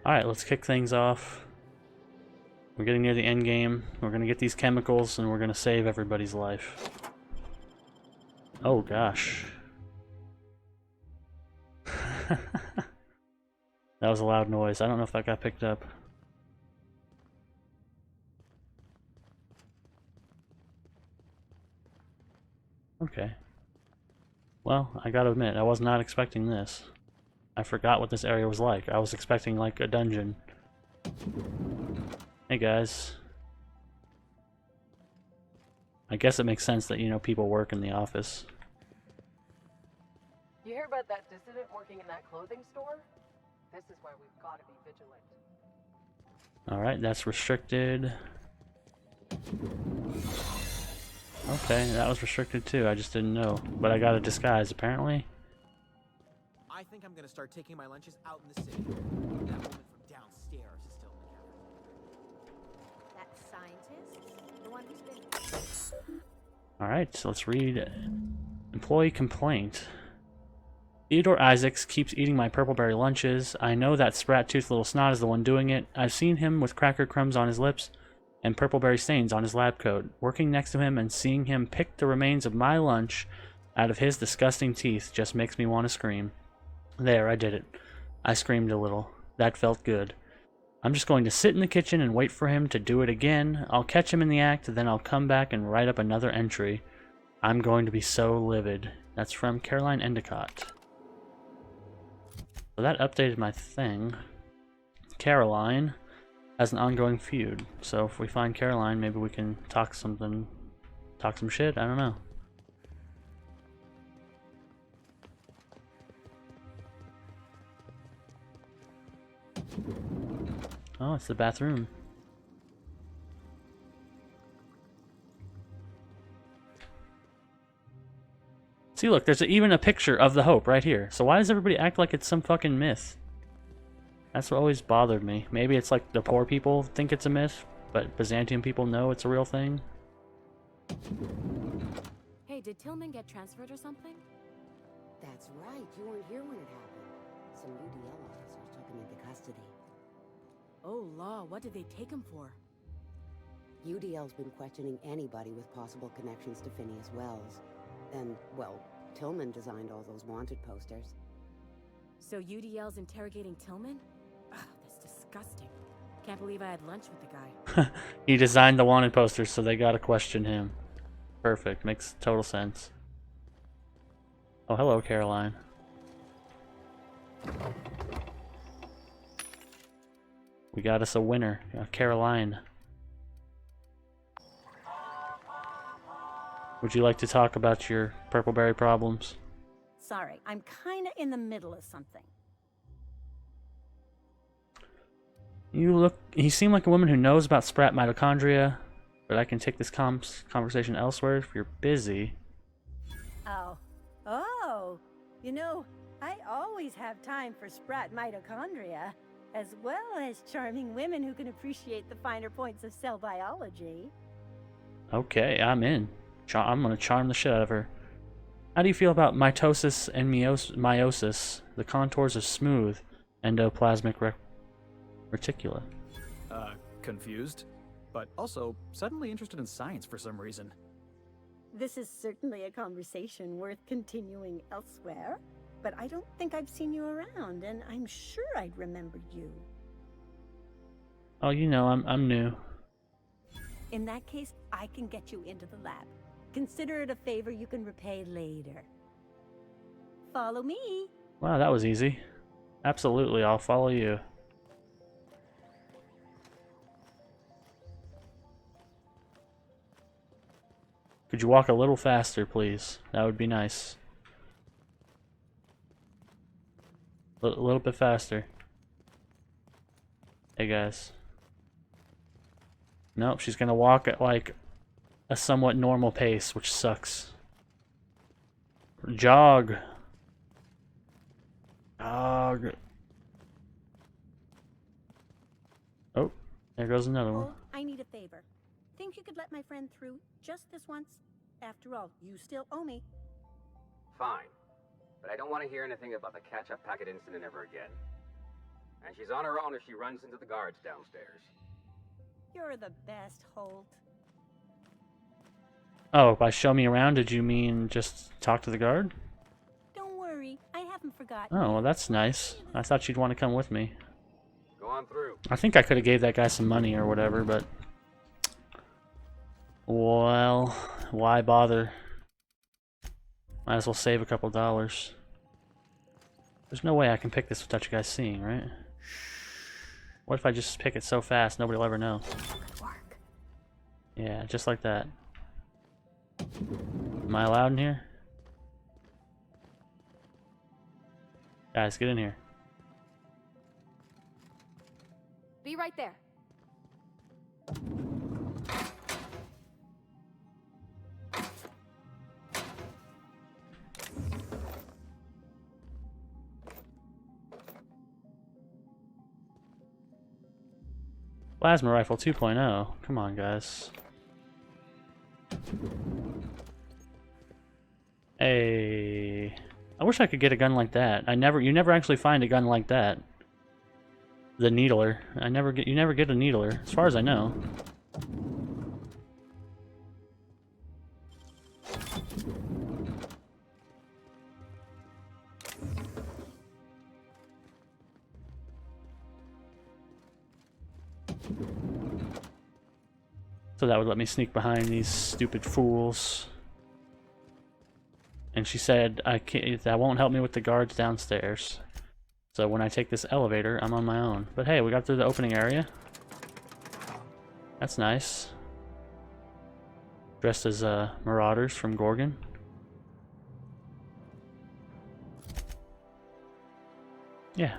Alright, let's kick things off. We're getting near the end game. We're gonna get these chemicals and we're gonna save everybody's life. Oh gosh. That was a loud noise. I don't know if that got picked up. Okay. Well, I gotta admit, I was not expecting this. I forgot what this area was like. I was expecting like a dungeon. Hey guys. I guess it makes sense that, you know, people work in the office. You hear about that dissident working in that clothing store? This is why we've got to be vigilant. Alright, that's restricted. Okay, that was restricted too. I just didn't know. But I got a disguise, apparently. I think I'm gonna start taking my lunches out in the city. That woman from downstairs is still in the cafe. That scientist? The one who's been... Alright, so let's read employee complaint. Theodore Isaacs keeps eating my purpleberry lunches. I know that sprat-toothed little snot is the one doing it. I've seen him with cracker crumbs on his lips and purpleberry stains on his lab coat. Working next to him and seeing him pick the remains of my lunch out of his disgusting teeth just makes me want to scream. There, I did it. I screamed a little. That felt good. I'm just going to sit in the kitchen and wait for him to do it again. I'll catch him in the act, then I'll come back and write up another entry. I'm going to be so livid. That's from Caroline Endicott. So that updated my thing. Caroline has an ongoing feud. So if we find Caroline, maybe we can talk some shit. I don't know. Oh, it's the bathroom. See, look, there's even a picture of the Hope right here. So why does everybody act like it's some fucking myth? That's what always bothered me. Maybe it's like the poor people think it's a myth, but Byzantium people know it's a real thing. Hey, did Tillman get transferred or something? That's right, you weren't here when it happened. Some UDL officers took him into custody. Oh, law, what did they take him for? UDL's been questioning anybody with possible connections to Phineas Wells. And, well, Tillman designed all those wanted posters. So UDL's interrogating Tillman? Ugh, that's disgusting. Can't believe I had lunch with the guy. He designed the wanted posters, so they gotta question him. Perfect, makes total sense. Oh, hello, Caroline. We got us a winner, Caroline. Would you like to talk about your purpleberry problems? Sorry, I'm kinda in the middle of something. You seem like a woman who knows about sprat mitochondria, but I can take this conversation elsewhere if you're busy. Oh, you know, I always have time for sprat mitochondria, as well as charming women who can appreciate the finer points of cell biology. Okay, I'm in. I'm gonna charm the shit out of her. How do you feel about mitosis and meiosis? The contours are smooth. Endoplasmic reticula. Confused, but also suddenly interested in science for some reason. This is certainly a conversation worth continuing elsewhere, but I don't think I've seen you around, and I'm sure I'd remember you. Oh, you know, I'm new. In that case, I can get you into the lab. Consider it a favor you can repay later. Follow me. Wow, that was easy. Absolutely, I'll follow you. Could you walk a little faster, please? That would be nice. A little bit faster. Hey, guys. Nope, she's gonna walk at, like, a somewhat normal pace, which sucks. Jog. Jog. Oh, there goes another one. Oh, I need a favor. Think you could let my friend through just this once? After all, you still owe me. Fine, but I don't want to hear anything about the catch-up packet incident ever again. And she's on her own if she runs into the guards downstairs. You're the best, Holt. Oh, by show me around, did you mean just talk to the guard? Don't worry, I haven't forgotten. Oh, well, that's nice. I thought she'd want to come with me. Go on through. I think I could have gave that guy some money or whatever, but... Well, why bother? Might as well save a couple dollars. There's no way I can pick this without you guys seeing, right? What if I just pick it so fast nobody will ever know? Good work. Yeah, just like that. Am I allowed in here? Guys, get in here. Be right there. Plasma rifle 2.0. Come on, guys. Hey, I wish I could get a gun like that. You never actually find a gun like that. The needler. You never get a needler, as far as I know. So that would let me sneak behind these stupid fools. And she said, that won't help me with the guards downstairs. So when I take this elevator, I'm on my own. But hey, we got through the opening area. That's nice. Dressed as marauders from Gorgon. Yeah.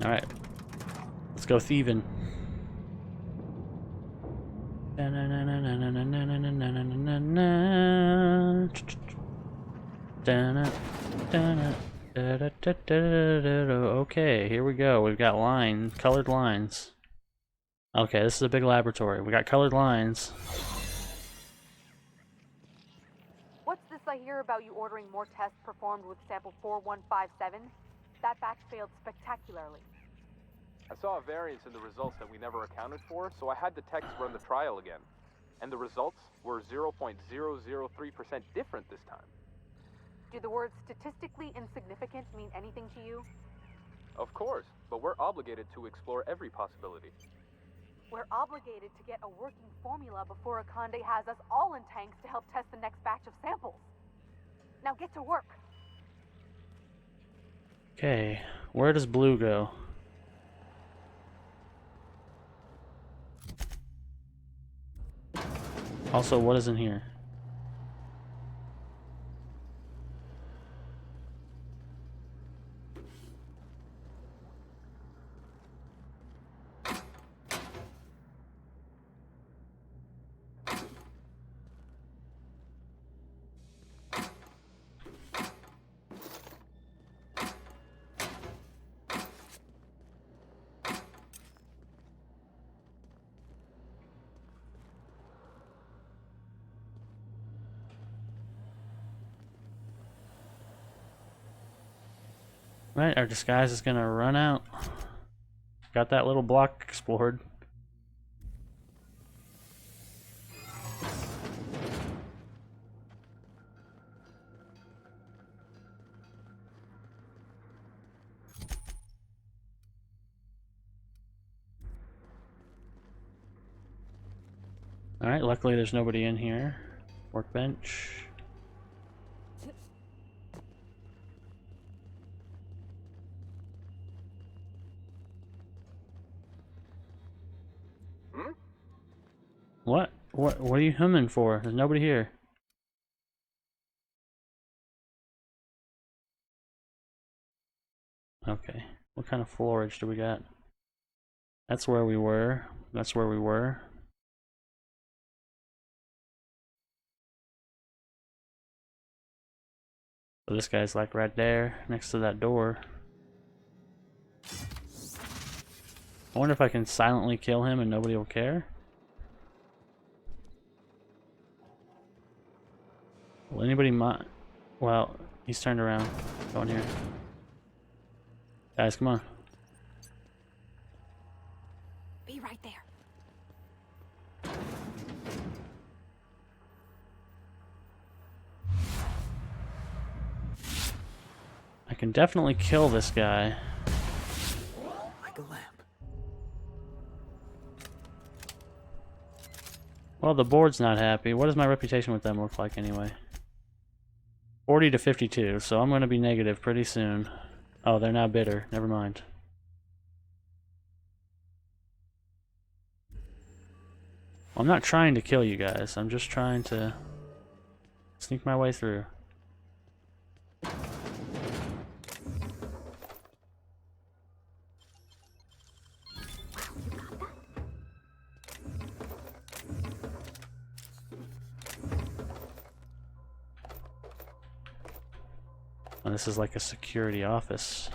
Alright. Let's go thieving. Okay, here we go. We've got colored lines. Okay, this is a big laboratory. We got colored lines. What's this I hear about you ordering more tests performed with sample 4157? That batch failed spectacularly. I saw a variance in the results that we never accounted for, so I had the techs run the trial again. And the results were 0.003% different this time. Do the words statistically insignificant mean anything to you? Of course, but we're obligated to explore every possibility. We're obligated to get a working formula before Akande has us all in tanks to help test the next batch of samples. Now get to work. Okay, where does blue go? Also, what is in here? Right, our disguise is gonna run out. Got that little block explored. Alright, luckily there's nobody in here. Workbench. What? What are you humming for? There's nobody here. Okay. What kind of floorage do we got? That's where we were. That's where we were. So this guy's like right there, next to that door. I wonder if I can silently kill him and nobody will care. Will anybody mind? Well, He's turned around. Going here. Guys, come on. Be right there. I can definitely kill this guy. Like a lamp. Well, the board's not happy. What does my reputation with them look like anyway? 40 to 52, so I'm going to be negative pretty soon. Oh, they're now bitter. Never mind. I'm not trying to kill you guys. I'm just trying to sneak my way through. Oh, this is like a security office.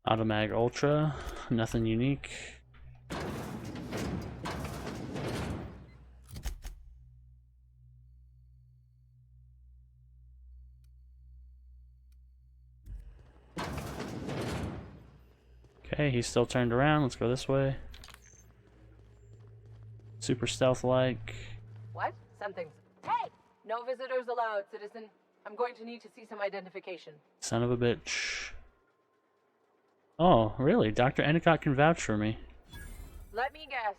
Automag Ultra, nothing unique. Okay, he's still turned around. Let's go this way. Super stealth-like. What? Something's... Hey! No visitors allowed, citizen. I'm going to need to see some identification. Son of a bitch. Oh, really? Dr. Endicott can vouch for me. Let me guess.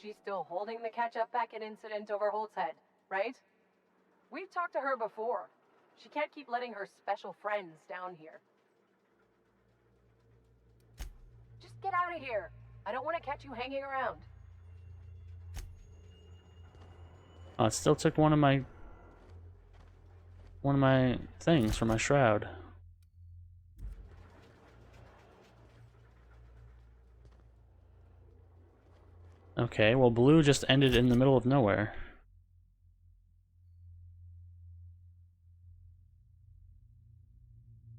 She's still holding the catch-up packet incident over Holt's head, right? We've talked to her before. She can't keep letting her special friends down here. Just get out of here. I don't want to catch you hanging around. Oh, it still took one of my things for my shroud. Okay, well, blue just ended in the middle of nowhere.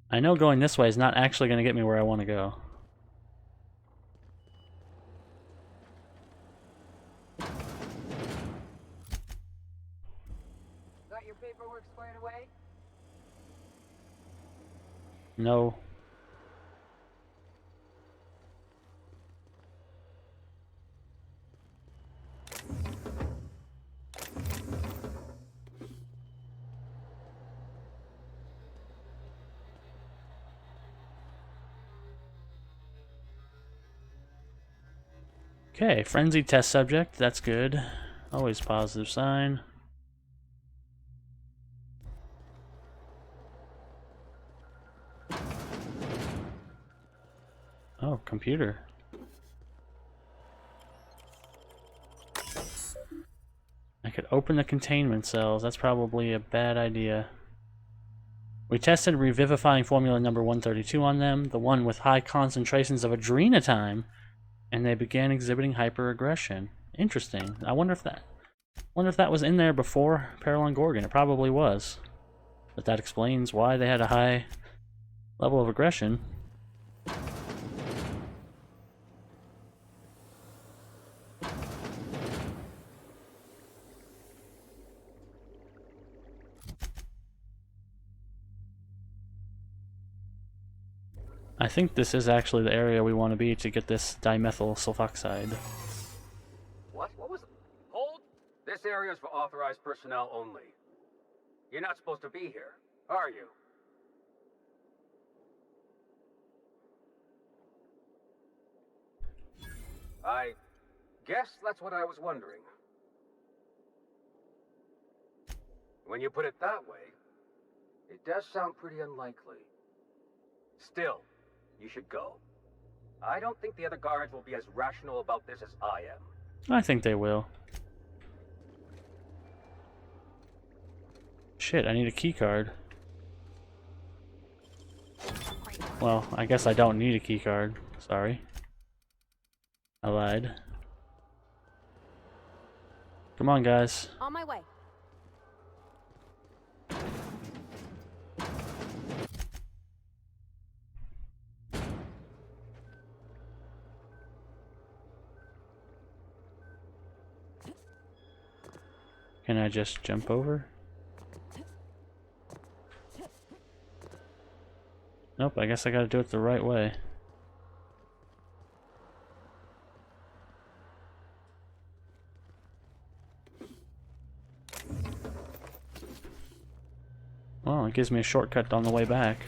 I know going this way is not actually going to get me where I want to go. Got your paperwork squared away? No. Okay, frenzied test subject, that's good. Always positive sign. Oh, computer. I could open the containment cells, that's probably a bad idea. We tested revivifying formula number 132 on them, the one with high concentrations of adrenatime, and they began exhibiting hyperaggression. Interesting. I wonder if that was in there before Paralon Gorgon. It probably was. But that explains why they had a high level of aggression. I think this is actually the area we want to be to get this dimethyl sulfoxide. What? What was... Hold! This area is for authorized personnel only. You're not supposed to be here, are you? I guess that's what I was wondering. When you put it that way, it does sound pretty unlikely. Still, you should go. I don't think the other guards will be as rational about this as I am. I think they will. Shit, I need a key card. Well, I guess I don't need a key card. Sorry. I lied. Come on, guys. On my way. Can I just jump over? Nope, I guess I gotta do it the right way. Well, it gives me a shortcut on the way back.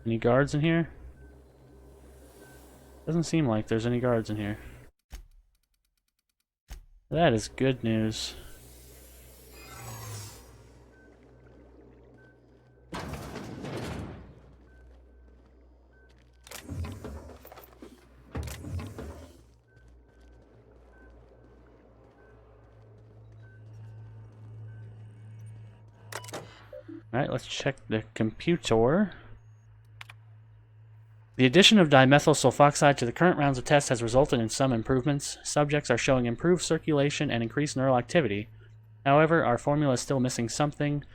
Any guards in here? Doesn't seem like there's any guards in here. That is good news. Alright, let's check the computer. The addition of dimethyl sulfoxide to the current rounds of tests has resulted in some improvements. Subjects are showing improved circulation and increased neural activity. However, our formula is still missing something.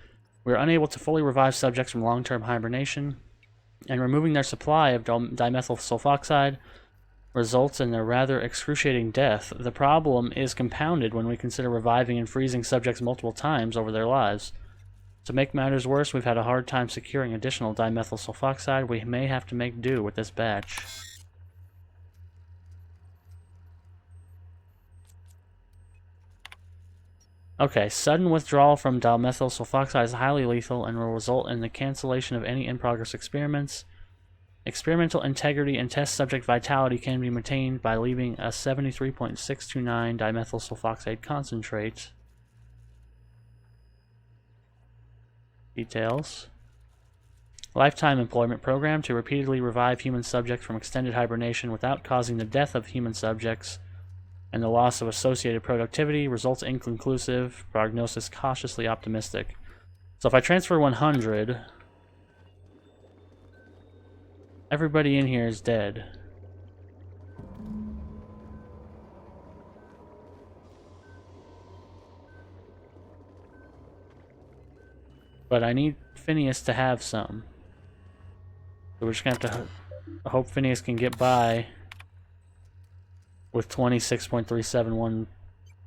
We are unable to fully revive subjects from long-term hibernation, and removing their supply of dimethyl sulfoxide results in their rather excruciating death. The problem is compounded when we consider reviving and freezing subjects multiple times over their lives. To make matters worse, we've had a hard time securing additional dimethyl sulfoxide. We may have to make do with this batch. Okay, sudden withdrawal from dimethyl sulfoxide is highly lethal and will result in the cancellation of any in-progress experiments. Experimental integrity and test subject vitality can be maintained by leaving a 73.629 dimethyl sulfoxide concentrate. Details. Lifetime employment program to repeatedly revive human subjects from extended hibernation without causing the death of human subjects and the loss of associated productivity. Results inconclusive. Prognosis cautiously optimistic. So if I transfer 100, everybody in here is dead. But I need Phineas to have some. So we're just gonna have to hope Phineas can get by with 26.371%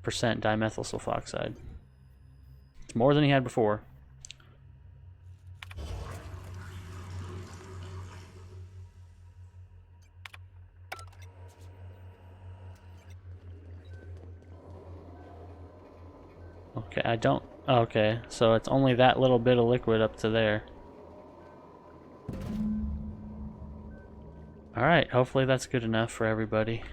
dimethyl sulfoxide. It's more than he had before. Okay, I don't... Okay, so it's only that little bit of liquid up to there. Alright, hopefully that's good enough for everybody.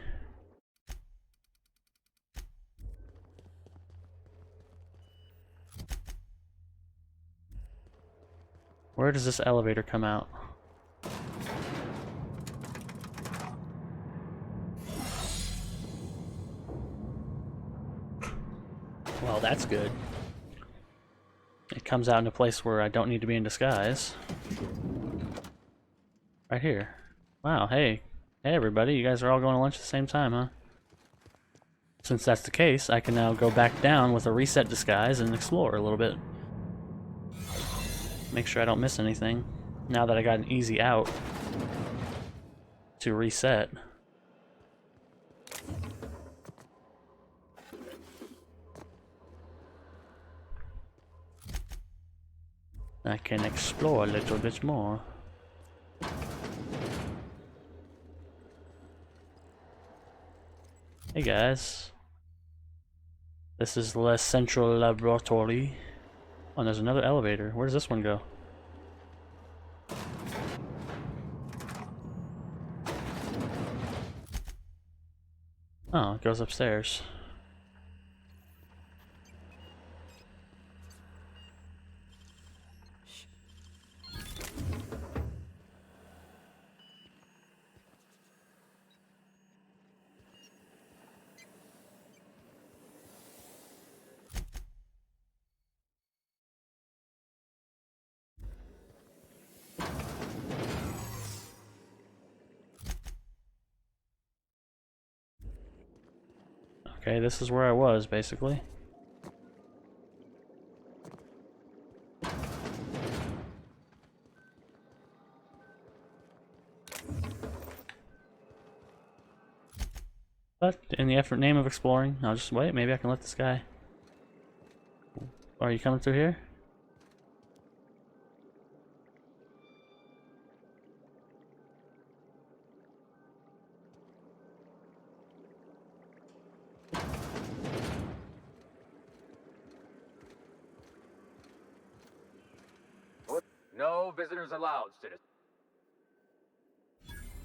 Where does this elevator come out? Well, that's good. It comes out in a place where I don't need to be in disguise. Right here. Wow, hey. Hey everybody, you guys are all going to lunch at the same time, huh? Since that's the case, I can now go back down with a reset disguise and explore a little bit. Make sure I don't miss anything. Now that I got an easy out to reset. I can explore a little bit more. Hey guys. This is the central laboratory. Oh, and there's another elevator. Where does this one go? Oh, it goes upstairs. Okay, this is where I was, basically. But in the effort name of exploring, I'll just wait. Maybe I can let this guy. Are you coming through here? No visitors allowed, citizen.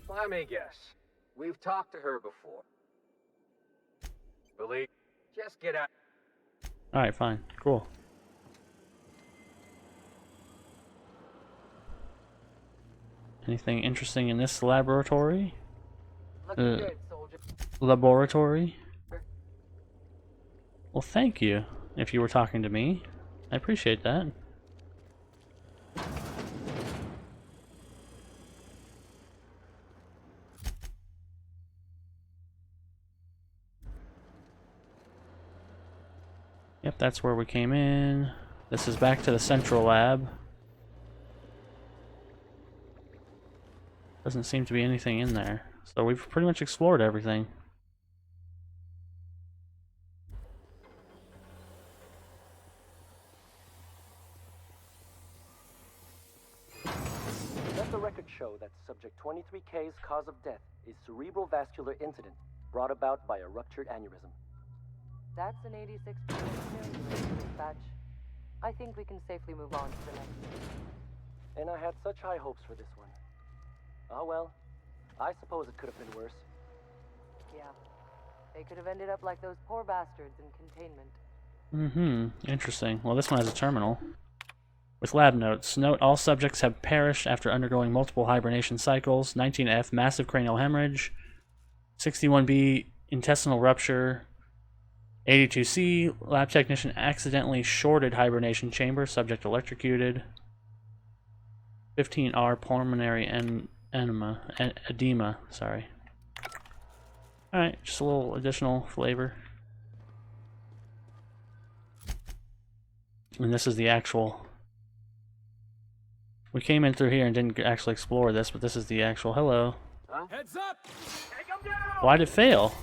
Let me guess. We've talked to her before. Believe. Just get out. Alright, fine. Cool. Anything interesting in this laboratory? Looking good, soldier. Laboratory? Well, thank you, if you were talking to me. I appreciate that. Yep, that's where we came in. This is back to the central lab. Doesn't seem to be anything in there. So we've pretty much explored everything. Let the record show that Subject 23K's cause of death is cerebral vascular incident brought about by a ruptured aneurysm. That's an 86% dispatch. I think we can safely move on to the next. And I had such high hopes for this one. Oh well, I suppose it could have been worse. Yeah. They could have ended up like those poor bastards in containment. Mm-hmm. Interesting. Well, this one has a terminal. With lab notes. Note all subjects have perished after undergoing multiple hibernation cycles. 19F, massive cranial hemorrhage. 61B, intestinal rupture. 82C, lab technician accidentally shorted hibernation chamber. Subject electrocuted. 15R, pulmonary edema. Sorry. Alright, just a little additional flavor. And this is the actual... We came in through here and didn't actually explore this, but this is the actual... Hello. Huh? Heads up! Take him down! Why'd it fail?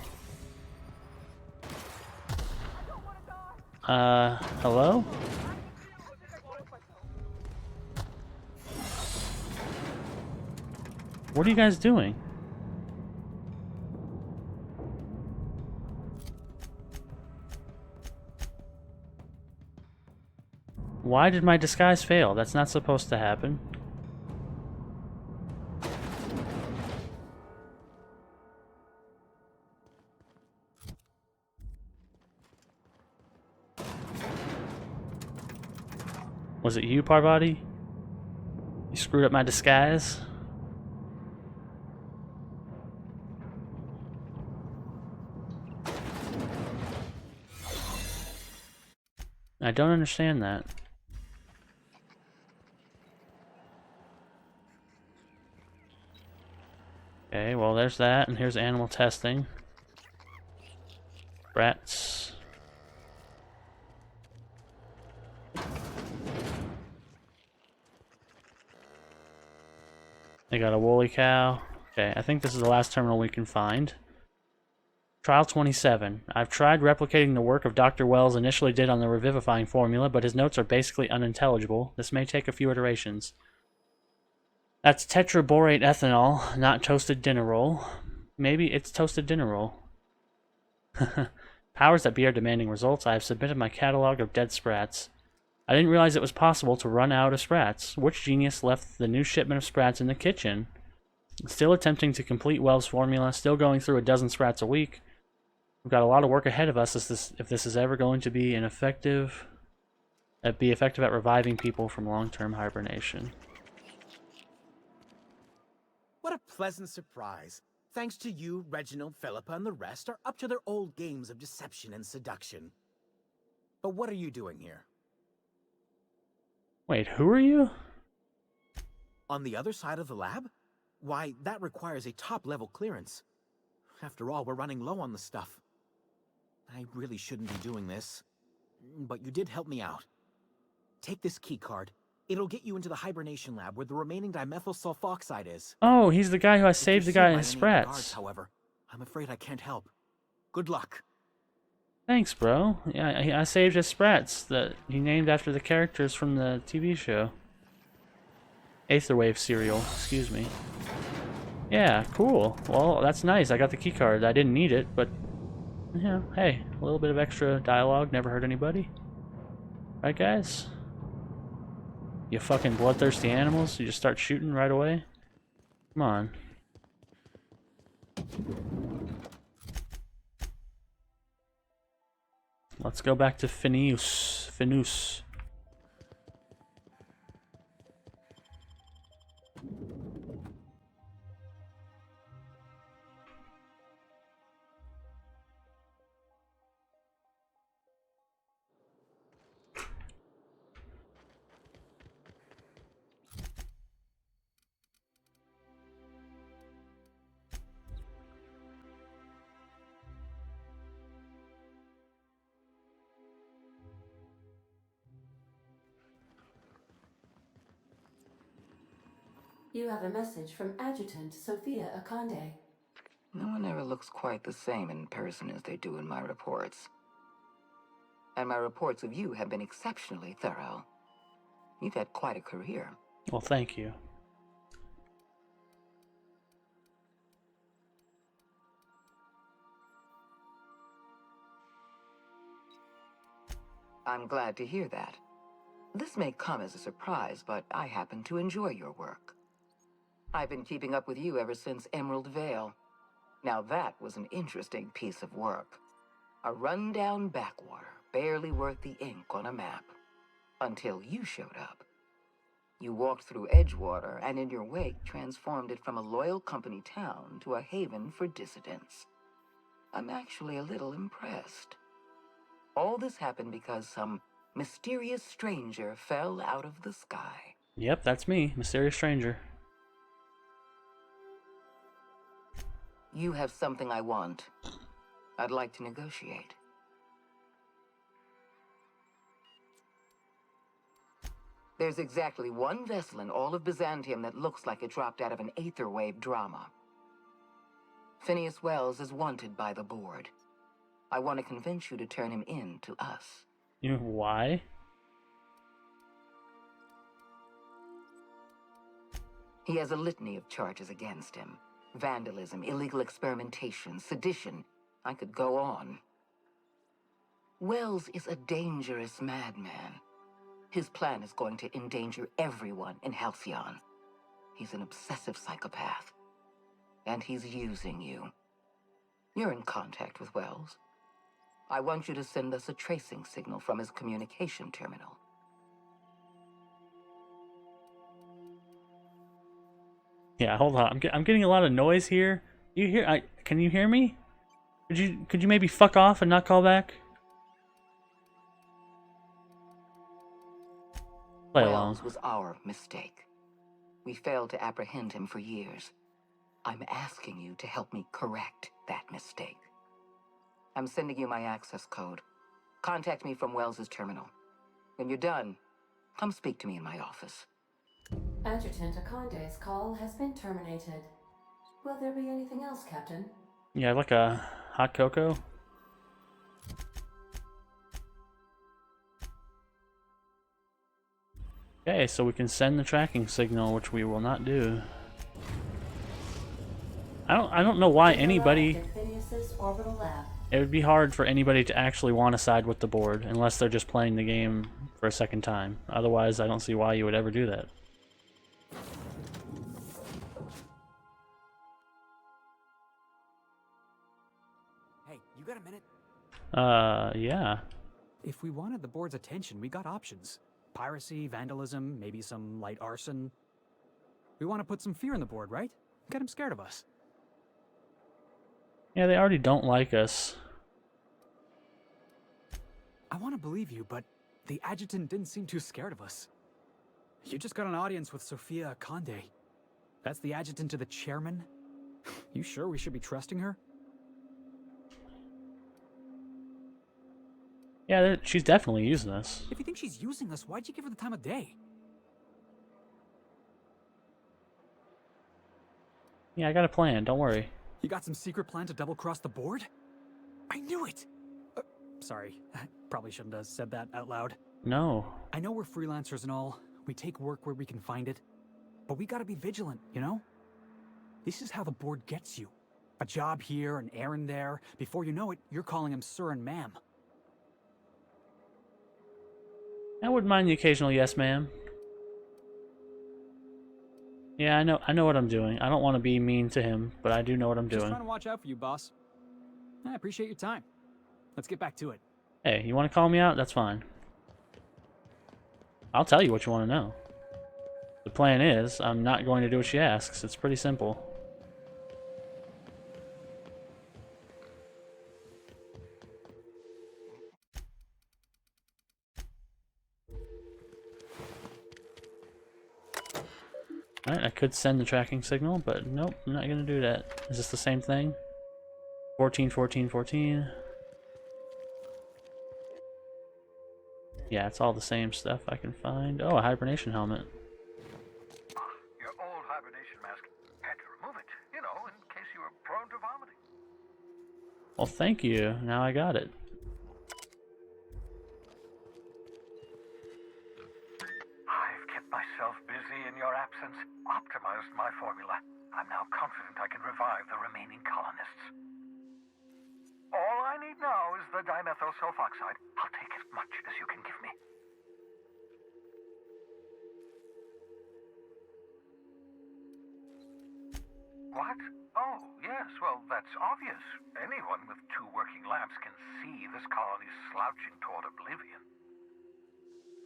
Hello? What are you guys doing? Why did my disguise fail? That's not supposed to happen. Was it you, Parvati? You screwed up my disguise? I don't understand that. Okay, well there's that, and here's animal testing. Rats. They got a woolly cow. Okay, I think this is the last terminal we can find. Trial 27. I've tried replicating the work of Dr. Wells initially did on the revivifying formula, but his notes are basically unintelligible. This may take a few iterations. That's tetraborate ethanol, not toasted dinner roll. Maybe it's toasted dinner roll. Powers that be are demanding results. I have submitted my catalog of dead sprats. I didn't realize it was possible to run out of sprats. Which genius left the new shipment of sprats in the kitchen? Still attempting to complete Wells' formula, still going through a dozen sprats a week. We've got a lot of work ahead of us if this is ever going to be effective at reviving people from long-term hibernation. What a pleasant surprise. Thanks to you, Reginald, Philippa, and the rest are up to their old games of deception and seduction. But what are you doing here? Wait, who are you? On the other side of the lab? Why, that requires a top-level clearance. After all, we're running low on the stuff. I really shouldn't be doing this. But you did help me out. Take this key card. It'll get you into the hibernation lab where the remaining dimethyl sulfoxide is. Oh, he's the guy who I If saved you're the guy seen in by his any of the guards, sprats. however, I'm afraid I can't help. Good luck. Thanks, bro. Yeah, I saved his sprats that he named after the characters from the TV show. Aetherwave cereal, excuse me. Yeah, cool. Well, that's nice. I got the keycard. I didn't need it, but yeah, hey, a little bit of extra dialogue never hurt anybody. Right, guys? You fucking bloodthirsty animals. You just start shooting right away? Come on. Let's go back to Phineas. Phineas. You have a message from Adjutant Sophia Akande. No one ever looks quite the same in person as they do in my reports. And my reports of you have been exceptionally thorough. You've had quite a career. Well, thank you. I'm glad to hear that. This may come as a surprise, but I happen to enjoy your work. I've been keeping up with you ever since Emerald Vale. Now that was an interesting piece of work. A rundown backwater, barely worth the ink on a map. Until you showed up. You walked through Edgewater and in your wake transformed it from a loyal company town to a haven for dissidents. I'm actually a little impressed. All this happened because some mysterious stranger fell out of the sky. Yep, that's me, mysterious stranger. You have something I want. I'd like to negotiate. There's exactly one vessel in all of Byzantium that looks like it dropped out of an Aetherwave drama. Phineas Wells is wanted by the board. I want to convince you to turn him in to us. You know why? He has a litany of charges against him. Vandalism, illegal experimentation, sedition. I could go on. Wells is a dangerous madman. His plan is going to endanger everyone in Halcyon. He's an obsessive psychopath. And he's using you. You're in contact with Wells. I want you to send us a tracing signal from his communication terminal. Yeah, hold on. I'm getting a lot of noise here. You hear? Can you hear me? Could you maybe fuck off and not call back? Play along. Wells was our mistake. We failed to apprehend him for years. I'm asking you to help me correct that mistake. I'm sending you my access code. Contact me from Wells's terminal. When you're done, come speak to me in my office. Adjutant Akande's call has been terminated. Will there be anything else, Captain? Yeah, like a hot cocoa. Okay, so we can send the tracking signal, which we will not do. I don't know why anybody. It would be hard for anybody to actually want to side with the board unless they're just playing the game for a second time. Otherwise, I don't see why you would ever do that. Hey, you got a minute? Yeah. If we wanted the board's attention, we got options. Piracy, vandalism, maybe some light arson. We want to put some fear in the board, right? Get them scared of us. Yeah, they already don't like us. I want to believe you, but the adjutant didn't seem too scared of us. You just got an audience with Sophia Akande. That's the adjutant to the chairman? You sure we should be trusting her? Yeah, she's definitely using us. If you think she's using us, why'd you give her the time of day? Yeah, I got a plan, don't worry. You got some secret plan to double-cross the board? I knew it! Sorry, I probably shouldn't have said that out loud. No. I know we're freelancers and all. We take work where we can find it. But we gotta be vigilant, you know? This is how the board gets you. A job here, an errand there. Before you know it, you're calling him sir and ma'am. I wouldn't mind the occasional yes, ma'am. Yeah, I know what I'm doing. I don't want to be mean to him, but I do know what I'm Just doing. trying to watch out for you, boss. I appreciate your time. Let's get back to it. Hey, you want to call me out? That's fine. I'll tell you what you want to know. The plan is, I'm not going to do what she asks. It's pretty simple. Alright, I could send the tracking signal, but nope, I'm not going to do that. Is this the same thing? 14, 14, 14. Yeah, it's all the same stuff I can find. Oh, a hibernation helmet. Your old hibernation mask. Had to remove it, you know, in case you were prone to vomiting. Well, thank you. Now I got it. I've kept myself busy in your absence, optimized my formula. I'm now confident I can revive the remaining colonists. All I need now is the dimethyl sulfoxide. I'll take as much as you can give me. What? Oh, yes, well, that's obvious. Anyone with 2 working labs can see this colony's slouching toward oblivion.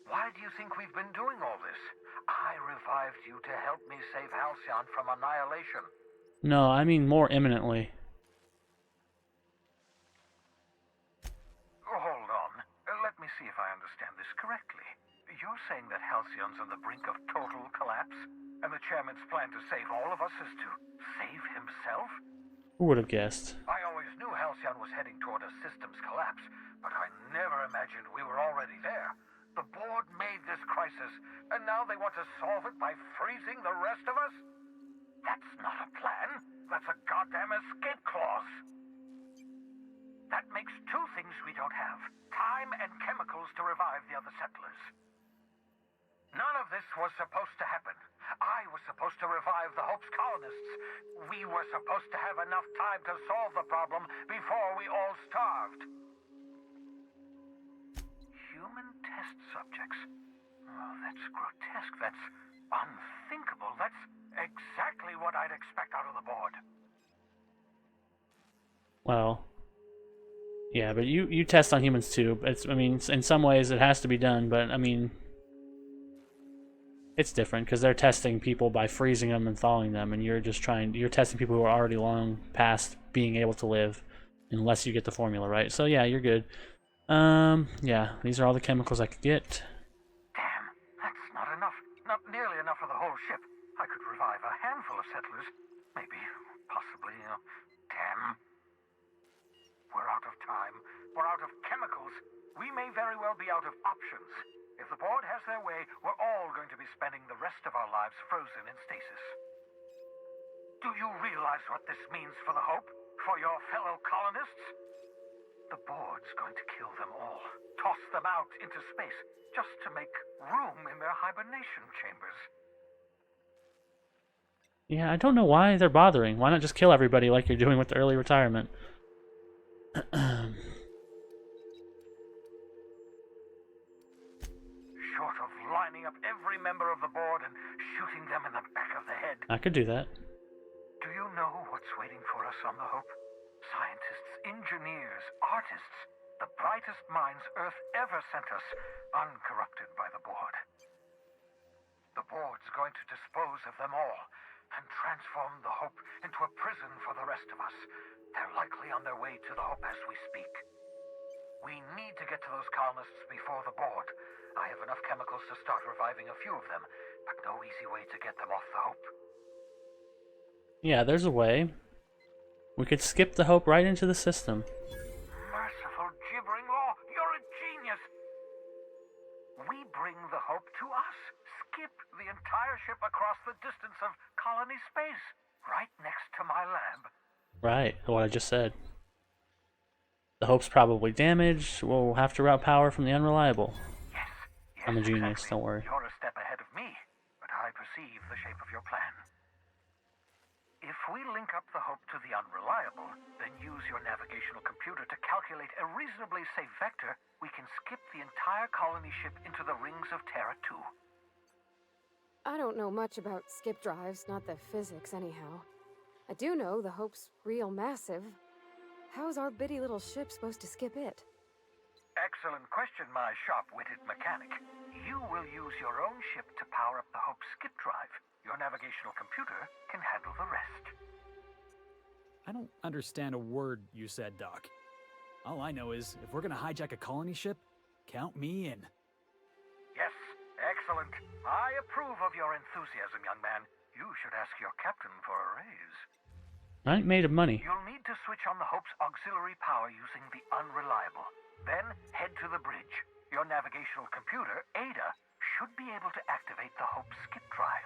Why do you think we've been doing all this? I revived you to help me save Halcyon from annihilation. No, I mean more imminently. Hold on. Let me see if I understand this correctly. You're saying that Halcyon's on the brink of total collapse, and the chairman's plan to save all of us is to save himself? Who would have guessed? I always knew Halcyon was heading toward a systems collapse, but I never imagined we were already there. The board made this crisis, and now they want to solve it by freezing the rest of us? That's not a plan. That's a goddamn escape clause. That makes 2 things we don't have. Time and chemicals to revive the other settlers. None of this was supposed to happen. I was supposed to revive the Hope's colonists. We were supposed to have enough time to solve the problem before we all starved. Human test subjects. Oh, that's grotesque. That's unthinkable. That's exactly what I'd expect out of the board. Well, yeah, but you test on humans too. I mean, in some ways it has to be done, but I mean, it's different because they're testing people by freezing them and thawing them, and you're testing people who are already long past being able to live, unless you get the formula right. So yeah, you're good. Yeah, these are all the chemicals I could get. Damn, that's not enough. Not nearly enough for the whole ship. I could revive a handful of settlers. Maybe, possibly, damn. We're out of time. We're out of chemicals. We may very well be out of options. If the board has their way, we're all going to be spending the rest of our lives frozen in stasis. Do you realize what this means for the Hope? For your fellow colonists? The board's going to kill them all. Toss them out into space, just to make room in their hibernation chambers. Yeah, I don't know why they're bothering. Why not just kill everybody like you're doing with the early retirement? Short of lining up every member of the board and shooting them in the back of the head. I could do that. Do you know what's waiting for us on the Hope? Scientists, engineers, artists, the brightest minds Earth ever sent us, uncorrupted by the board. The board's going to dispose of them all and transform the Hope into a prison for the rest of us. They're likely on their way to the Hope as we speak. We need to get to those colonists before the board. I have enough chemicals to start reviving a few of them, but no easy way to get them off the Hope. Yeah, there's a way. We could skip the Hope right into the system. Merciful gibbering law, you're a genius! We bring the Hope to us. Skip the entire ship across the distance of colony space, right next to my lab. Right, what I just said. The Hope's probably damaged. We'll have to route power from the Unreliable. Yes, I'm a genius, exactly. don't worry. You're a step ahead of me, but I perceive the shape of your plan. If we link up the Hope to the Unreliable, then use your navigational computer to calculate a reasonably safe vector, we can skip the entire colony ship into the rings of Terra 2. I don't know much about skip drives, not the physics anyhow. I do know the Hope's real massive. How's our bitty little ship supposed to skip it? Excellent question, my sharp-witted mechanic. You will use your own ship to power up the Hope's skip drive. Your navigational computer can handle the rest. I don't understand a word you said, Doc. All I know is, if we're gonna hijack a colony ship, count me in. Yes, excellent. I approve of your enthusiasm, young man. You should ask your captain for a raise. I ain't made of money. You'll need to switch on the Hope's auxiliary power using the Unreliable. Then head to the bridge. Your navigational computer, Ada, should be able to activate the Hope's skip drive.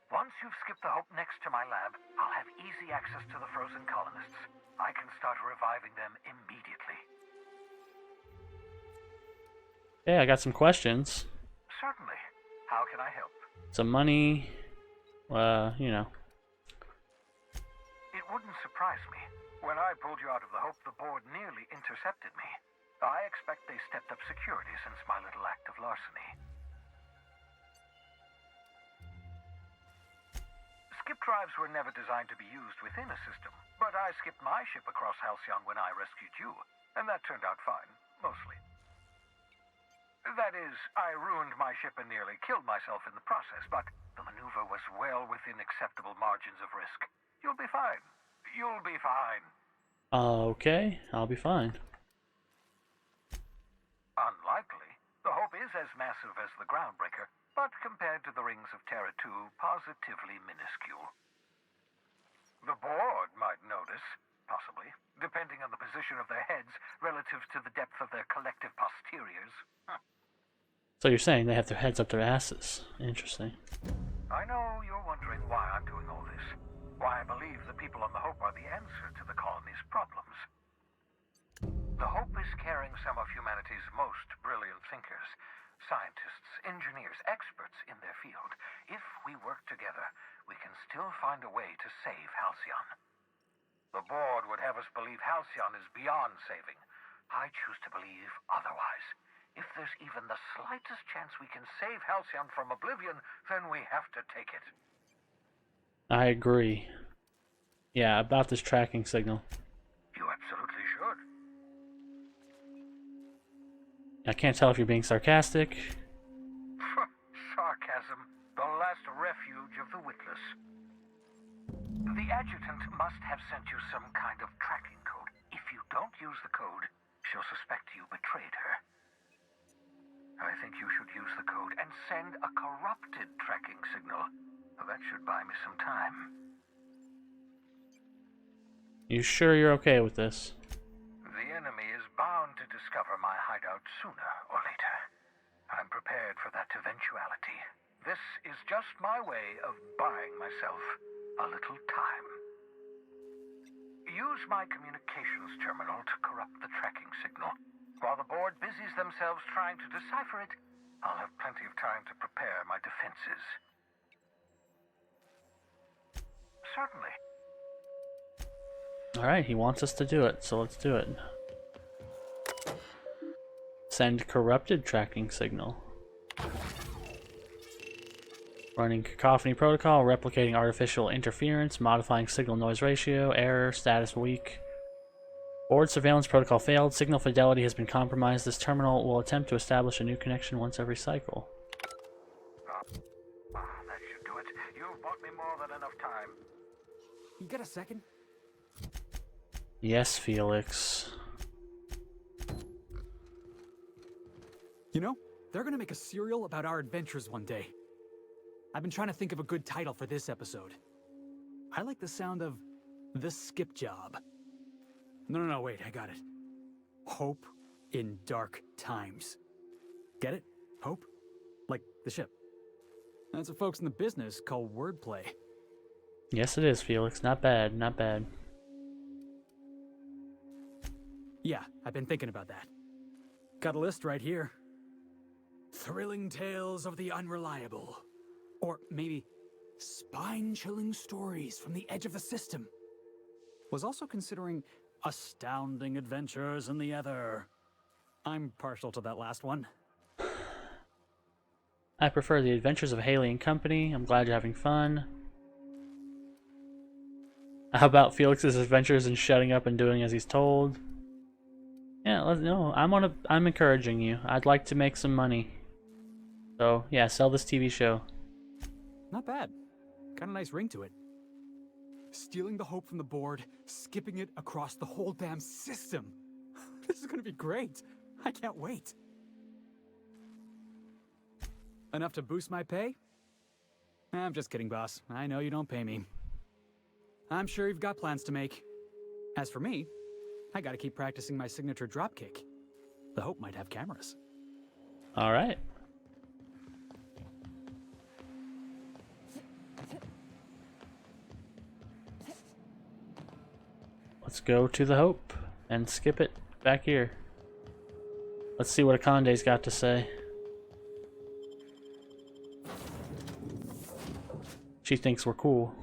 Once you've skipped the Hope next to my lab, I'll have easy access to the frozen colonists. I can start reviving them immediately. Hey, I got some questions. Certainly. How can I help? Some money. You know. It wouldn't surprise me. When I pulled you out of the Hope, the board nearly intercepted me. I expect they stepped up security since my little act of larceny. Skip drives were never designed to be used within a system, but I skipped my ship across Halcyon when I rescued you, and that turned out fine, mostly. That is, I ruined my ship and nearly killed myself in the process, but the maneuver was well within acceptable margins of risk. You'll be fine. You'll be fine. Okay, I'll be fine. Unlikely. The Hope is as massive as the Groundbreaker, but compared to the rings of Terra 2, positively minuscule. The board might notice, possibly, depending on the position of their heads relative to the depth of their collective posteriors. So you're saying they have their heads up their asses. Interesting. I know you're wondering why I'm doing all this. Why I believe the people on the Hope are the answer to the colony's problems. The Hope is carrying some of humanity's most brilliant thinkers. Scientists, engineers, experts in their field. If we work together, we can still find a way to save Halcyon. The board would have us believe Halcyon is beyond saving. I choose to believe otherwise. If there's even the slightest chance we can save Halcyon from oblivion, then we have to take it. I agree. Yeah, about this tracking signal. You absolutely should. I can't tell if you're being sarcastic. Sarcasm, the last refuge of the witless. The adjutant must have sent you some kind of tracking code. If you don't use the code, she'll suspect you betrayed her. I think you should use the code and send a corrupted tracking signal. That should buy me some time. You sure you're okay with this? The enemy is bound to discover my hideout sooner or later. I'm prepared for that eventuality. This is just my way of buying myself a little time. Use my communications terminal to corrupt the tracking signal. While the board busies themselves trying to decipher it, I'll have plenty of time to prepare my defenses. Certainly. Alright, he wants us to do it, so let's do it. Send corrupted tracking signal. Running cacophony protocol, replicating artificial interference, modifying signal noise ratio, error, status weak. Board surveillance protocol failed, signal fidelity has been compromised. This terminal will attempt to establish a new connection once every cycle. That should do it. You've bought me more than enough time. You got a second? Yes, Felix. You know, they're gonna make a serial about our adventures one day. I've been trying to think of a good title for this episode. I like the sound of The Skip Job. No, wait, I got it. Hope in Dark Times. Get it? Hope? Like the ship. That's what folks in the business call wordplay. Yes, it is, Felix. Not bad, not bad. Yeah, I've been thinking about that. Got a list right here. Thrilling tales of the unreliable. Or maybe spine-chilling stories from the edge of the system. Was also considering astounding adventures in the ether. I'm partial to that last one. I prefer the adventures of Haley and company. I'm glad you're having fun. How about Felix's adventures in shutting up and doing as he's told? Yeah, no, I'm encouraging you. I'd like to make some money. So, yeah, sell this TV show. Not bad. Got a nice ring to it. Stealing the hope from the board, skipping it across the whole damn system. This is gonna be great. I can't wait. Enough to boost my pay? I'm just kidding, boss. I know you don't pay me. I'm sure you've got plans to make. As for me, I gotta keep practicing my signature dropkick. The Hope might have cameras. Alright. Let's go to the Hope and skip it back here. Let's see what Akande's got to say. She thinks we're cool.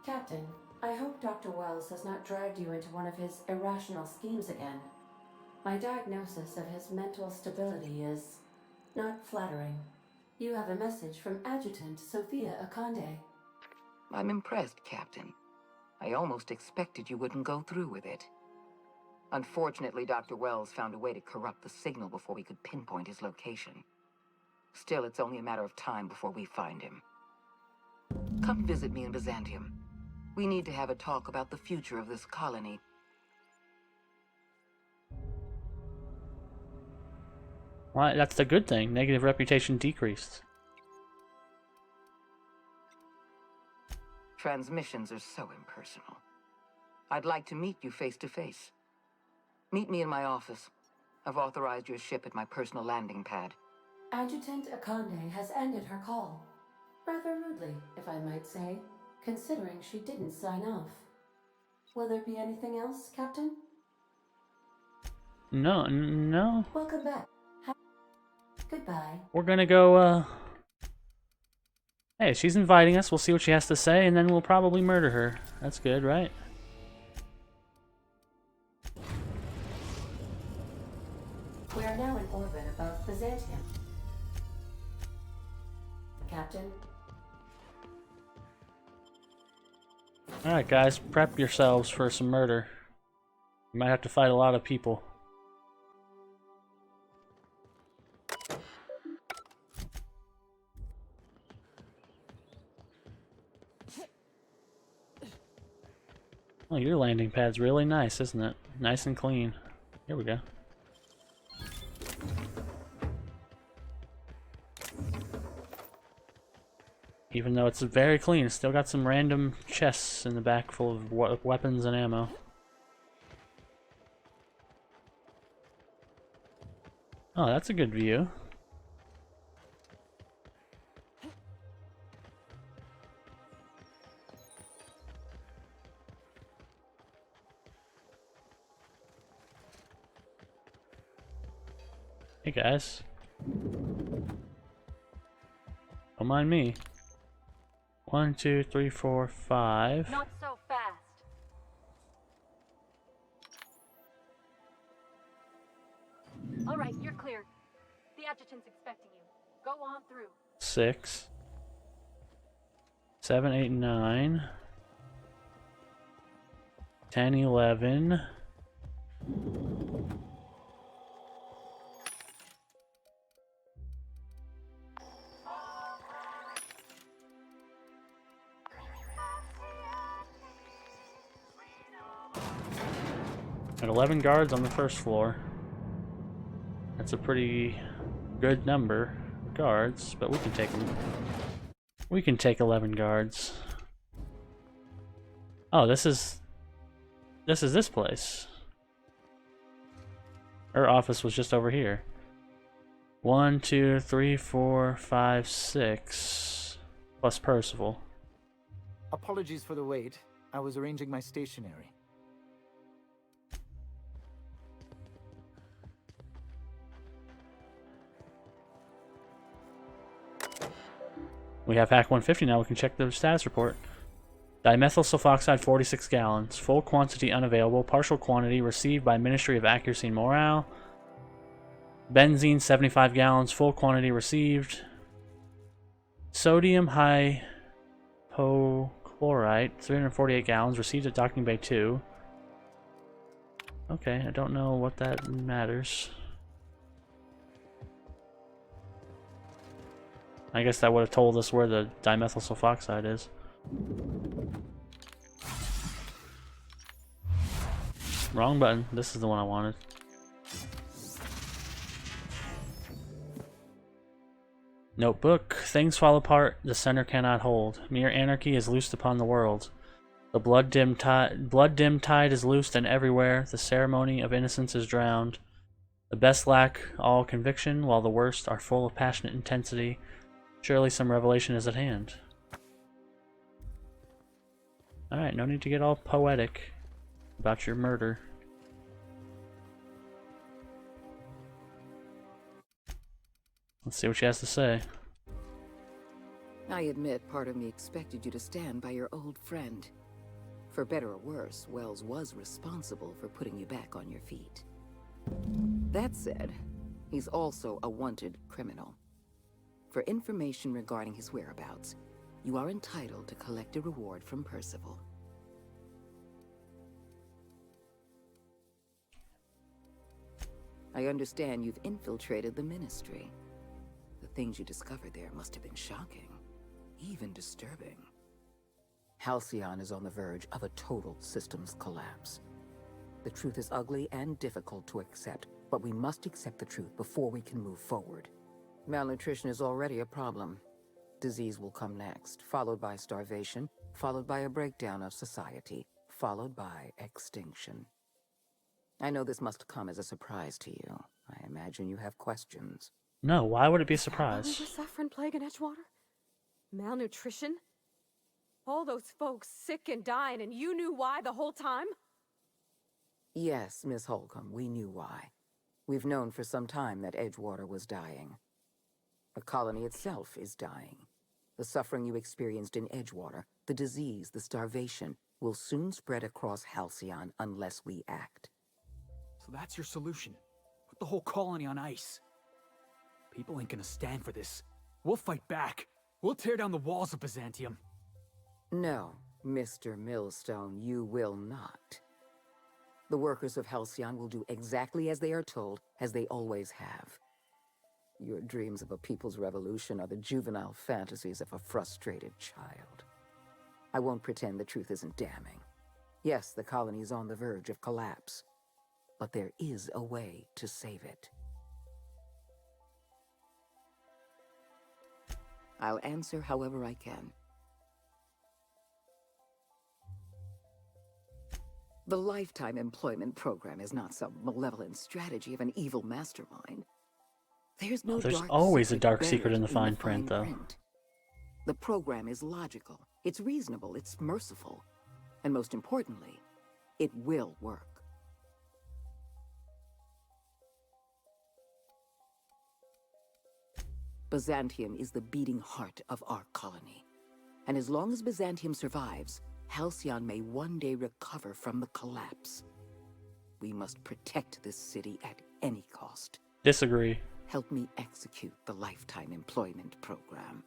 Captain, I hope Dr. Wells has not dragged you into one of his irrational schemes again. My diagnosis of his mental stability is not flattering. You have a message from Adjutant Sophia Akande. I'm impressed, Captain. I almost expected you wouldn't go through with it. Unfortunately, Dr. Wells found a way to corrupt the signal before we could pinpoint his location. Still, it's only a matter of time before we find him. Come visit me in Byzantium. We need to have a talk about the future of this colony. Well, that's the good thing. Negative reputation decreased. Transmissions are so impersonal. I'd like to meet you face to face. Meet me in my office. I've authorized your ship at my personal landing pad. Adjutant Akande has ended her call. Rather rudely, if I might say, considering she didn't sign off. Will there be anything else, Captain? No. Welcome back. Goodbye. We're gonna go, Hey, she's inviting us. We'll see what she has to say, and then we'll probably murder her. That's good, right? We are now in orbit above Byzantium. Captain? Alright, guys. Prep yourselves for some murder. You might have to fight a lot of people. Oh, your landing pad's really nice, isn't it? Nice and clean. Here we go. Even though it's very clean, it's still got some random chests in the back full of weapons and ammo. Oh, that's a good view. Hey guys. Don't mind me. 1, 2, 3, 4, 5. Not so fast. All right, you're clear. The adjutant's expecting you. Go on through. 6, 7, 8, 9, 10, 11. Got 11 guards on the first floor. That's a pretty good number of guards, but we can take them. We can take 11 guards. Oh, this is This is this place. Her office was just over here. 1, 2, 3, 4, 5, 6. Plus Percival. Apologies for the wait. I was arranging my stationery. We have Hack 150 now. We can check the status report. Dimethyl sulfoxide 46 gallons. Full quantity unavailable. Partial quantity received by Ministry of Accuracy and Morale. Benzene 75 gallons. Full quantity received. Sodium hypochlorite 348 gallons. Received at Docking Bay 2. Okay, I don't know what that matters. I guess that would have told us where the dimethyl sulfoxide is. Wrong button. This is the one I wanted. Notebook. Things fall apart. The center cannot hold. Mere anarchy is loosed upon the world. The blood-dimmed tide is loosed and everywhere. The ceremony of innocence is drowned. The best lack all conviction, while the worst are full of passionate intensity. Surely some revelation is at hand. Alright, no need to get all poetic about your murder. Let's see what she has to say. I admit part of me expected you to stand by your old friend. For better or worse, Wells was responsible for putting you back on your feet. That said, he's also a wanted criminal. For information regarding his whereabouts, you are entitled to collect a reward from Percival. I understand you've infiltrated the Ministry. The things you discovered there must have been shocking, even disturbing. Halcyon is on the verge of a total systems collapse. The truth is ugly and difficult to accept, but we must accept the truth before we can move forward. Malnutrition is already a problem. Disease will come next, followed by starvation, followed by a breakdown of society, followed by extinction. I know this must come as a surprise to you. I imagine you have questions. No, why would it be a What surprise? was suffering plague in Edgewater? Malnutrition? All those folks sick and dying, and you knew why the whole time? Yes, Miss Holcomb, we knew why. We've known for some time that Edgewater was dying. The colony itself is dying. The suffering you experienced in Edgewater, the disease, the starvation, will soon spread across Halcyon unless we act. So that's your solution. Put the whole colony on ice. People ain't gonna stand for this. We'll fight back. We'll tear down the walls of Byzantium. No, Mr. Millstone, you will not. The workers of Halcyon will do exactly as they are told, as they always have. Your dreams of a people's revolution are the juvenile fantasies of a frustrated child. I won't pretend the truth isn't damning. Yes, the colony is on the verge of collapse, but there is a way to save it. I'll answer however I can. The Lifetime Employment Program is not some malevolent strategy of an evil mastermind. There's no There's dark always a secret dark buried secret in the in fine print, though. The program is logical, it's reasonable, it's merciful, and most importantly, it will work. Byzantium is the beating heart of our colony. And as long as Byzantium survives, Halcyon may one day recover from the collapse. We must protect this city at any cost. Disagree. Help me execute the Lifetime Employment Program,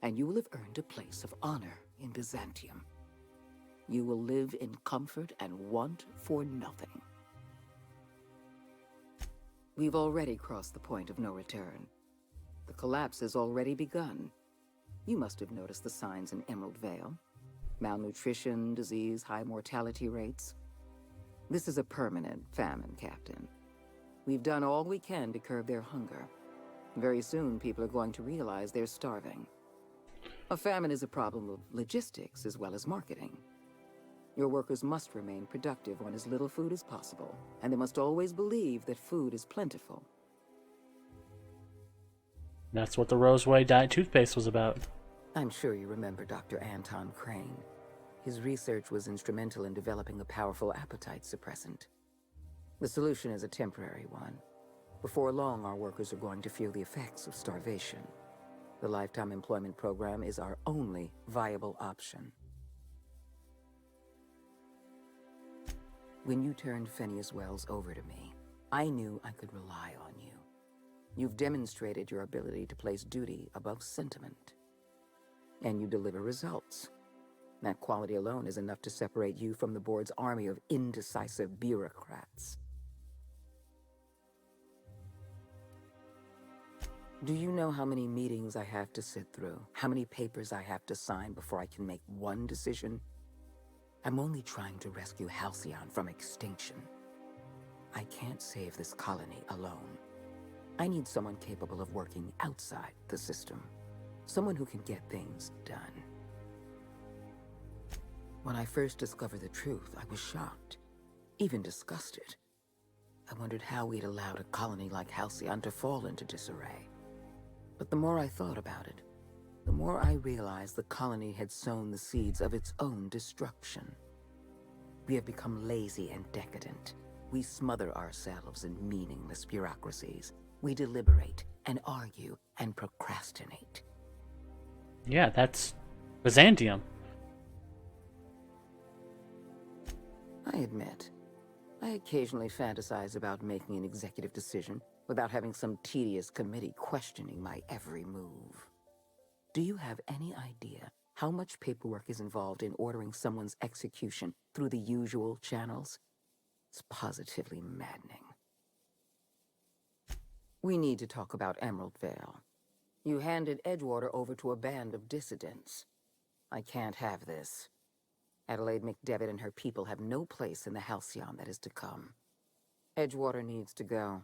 and you will have earned a place of honor in Byzantium. You will live in comfort and want for nothing. We've already crossed the point of no return. The collapse has already begun. You must have noticed the signs in Emerald Vale. Malnutrition, disease, high mortality rates. This is a permanent famine, Captain. We've done all we can to curb their hunger. Very soon, people are going to realize they're starving. A famine is a problem of logistics as well as marketing. Your workers must remain productive on as little food as possible, and they must always believe that food is plentiful. That's what the Roseway Diet toothpaste was about. I'm sure you remember Dr. Anton Crane. His research was instrumental in developing a powerful appetite suppressant. The solution is a temporary one. Before long, our workers are going to feel the effects of starvation. The Lifetime Employment Program is our only viable option. When you turned Phineas Wells over to me, I knew I could rely on you. You've demonstrated your ability to place duty above sentiment. And you deliver results. That quality alone is enough to separate you from the board's army of indecisive bureaucrats. Do you know how many meetings I have to sit through? How many papers I have to sign before I can make one decision? I'm only trying to rescue Halcyon from extinction. I can't save this colony alone. I need someone capable of working outside the system. Someone who can get things done. When I first discovered the truth, I was shocked, even disgusted. I wondered how we'd allowed a colony like Halcyon to fall into disarray. But the more I thought about it, the more I realized the colony had sown the seeds of its own destruction. We have become lazy and decadent. We smother ourselves in meaningless bureaucracies. We deliberate and argue and procrastinate. Yeah, that's Byzantium. I admit, I occasionally fantasize about making an executive decision without having some tedious committee questioning my every move. Do you have any idea how much paperwork is involved in ordering someone's execution through the usual channels? It's positively maddening. We need to talk about Emerald Vale. You handed Edgewater over to a band of dissidents. I can't have this. Adelaide McDevitt and her people have no place in the Halcyon that is to come. Edgewater needs to go.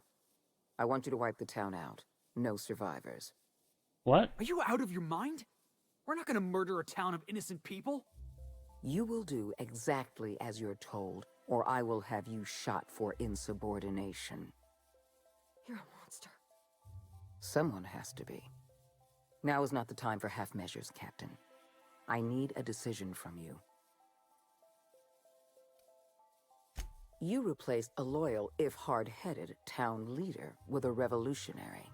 I want you to wipe the town out. No survivors. What? Are you out of your mind? We're not gonna murder a town of innocent people. You will do exactly as you're told, or I will have you shot for insubordination. You're a monster. Someone has to be. Now is not the time for half measures, Captain. I need a decision from you. You replaced a loyal, if hard-headed, town leader with a revolutionary.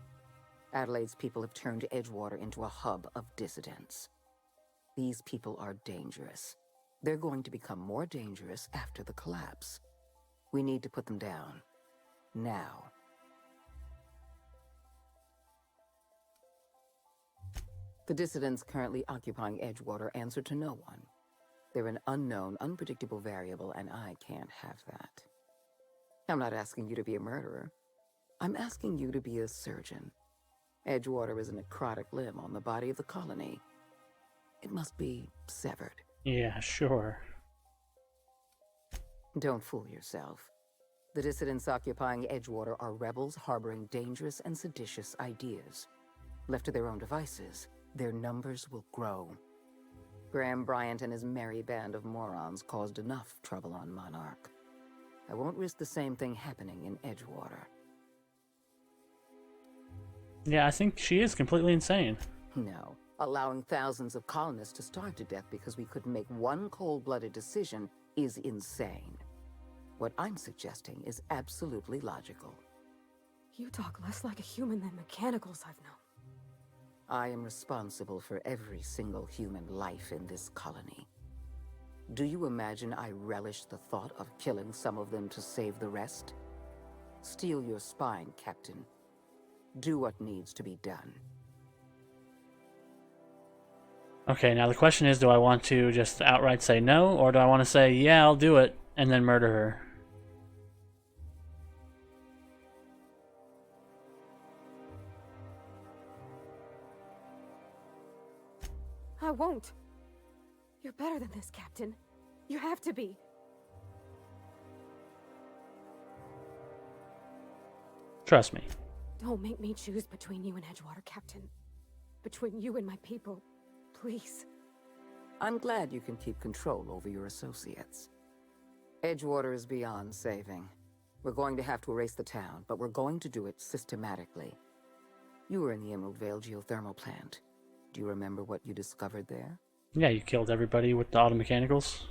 Adelaide's people have turned Edgewater into a hub of dissidents. These people are dangerous. They're going to become more dangerous after the collapse. We need to put them down. Now. The dissidents currently occupying Edgewater answer to no one. They're an unknown, unpredictable variable, and I can't have that. I'm not asking you to be a murderer. I'm asking you to be a surgeon. Edgewater is a necrotic limb on the body of the colony. It must be severed. Yeah, sure. Don't fool yourself. The dissidents occupying Edgewater are rebels harboring dangerous and seditious ideas. Left to their own devices, their numbers will grow. Graham Bryant and his merry band of morons caused enough trouble on Monarch. I won't risk the same thing happening in Edgewater. Yeah, I think she is completely insane. No. Allowing thousands of colonists to starve to death because we couldn't make one cold-blooded decision is insane. What I'm suggesting is absolutely logical. You talk less like a human than mechanicals I've known. I am responsible for every single human life in this colony. Do you imagine I relish the thought of killing some of them to save the rest? Steel your spine, Captain. Do what needs to be done. Okay, now the question is, do I want to just outright say no, or do I want to say, yeah, I'll do it, and then murder her? I won't. You're better than this, Captain. You have to be. Trust me. Don't make me choose between you and Edgewater, Captain. Between you and my people. Please. I'm glad you can keep control over your associates. Edgewater is beyond saving. We're going to have to erase the town, but we're going to do it systematically. You were in the Emerald Vale geothermal plant. Do you remember what you discovered there? Yeah, you killed everybody with the automechanicals.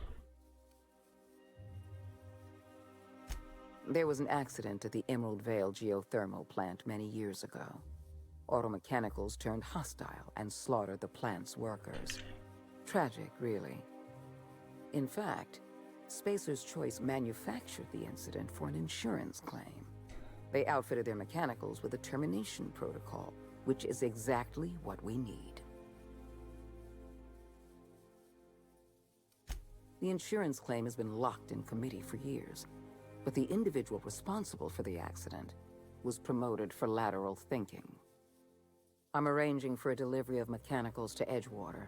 There was an accident at the Emerald Vale geothermal plant many years ago. Automechanicals turned hostile and slaughtered the plant's workers. Tragic, really. In fact, Spacer's Choice manufactured the incident for an insurance claim. They outfitted their mechanicals with a termination protocol, which is exactly what we need. The insurance claim has been locked in committee for years, but the individual responsible for the accident was promoted for lateral thinking. I'm arranging for a delivery of mechanicals to Edgewater.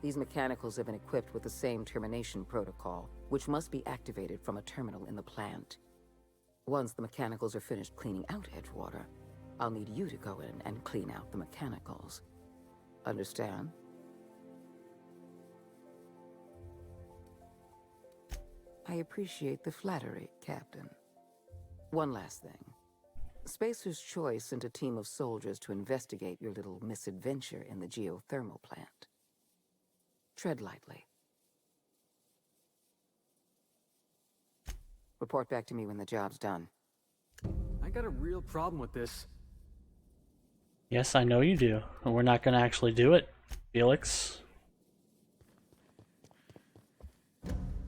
These mechanicals have been equipped with the same termination protocol, which must be activated from a terminal in the plant. Once the mechanicals are finished cleaning out Edgewater, I'll need you to go in and clean out the mechanicals. Understand? I appreciate the flattery, Captain. One last thing. Spacer's Choice sent a team of soldiers to investigate your little misadventure in the geothermal plant. Tread lightly. Report back to me when the job's done. I got a real problem with this. Yes, I know you do. And we're not going to actually do it, Felix.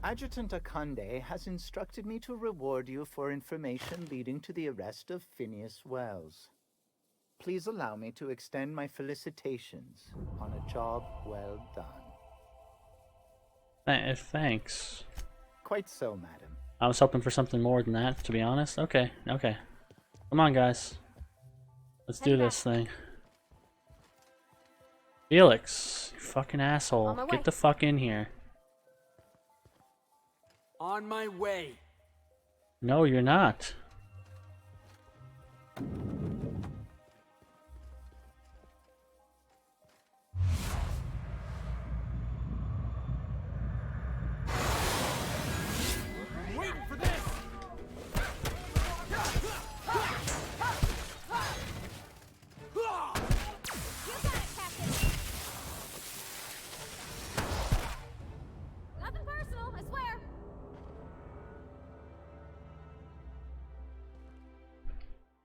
Adjutant Akande has instructed me to reward you for information leading to the arrest of Phineas Wells. Please allow me to extend my felicitations on a job well done. Thanks. Quite so, madam. I was hoping for something more than that, to be honest. Okay. Come on, guys. Let's do this thing. Felix, you fucking asshole. Get the fuck in here. On my way. No, you're not. Waiting for this. Nothing personal, I swear.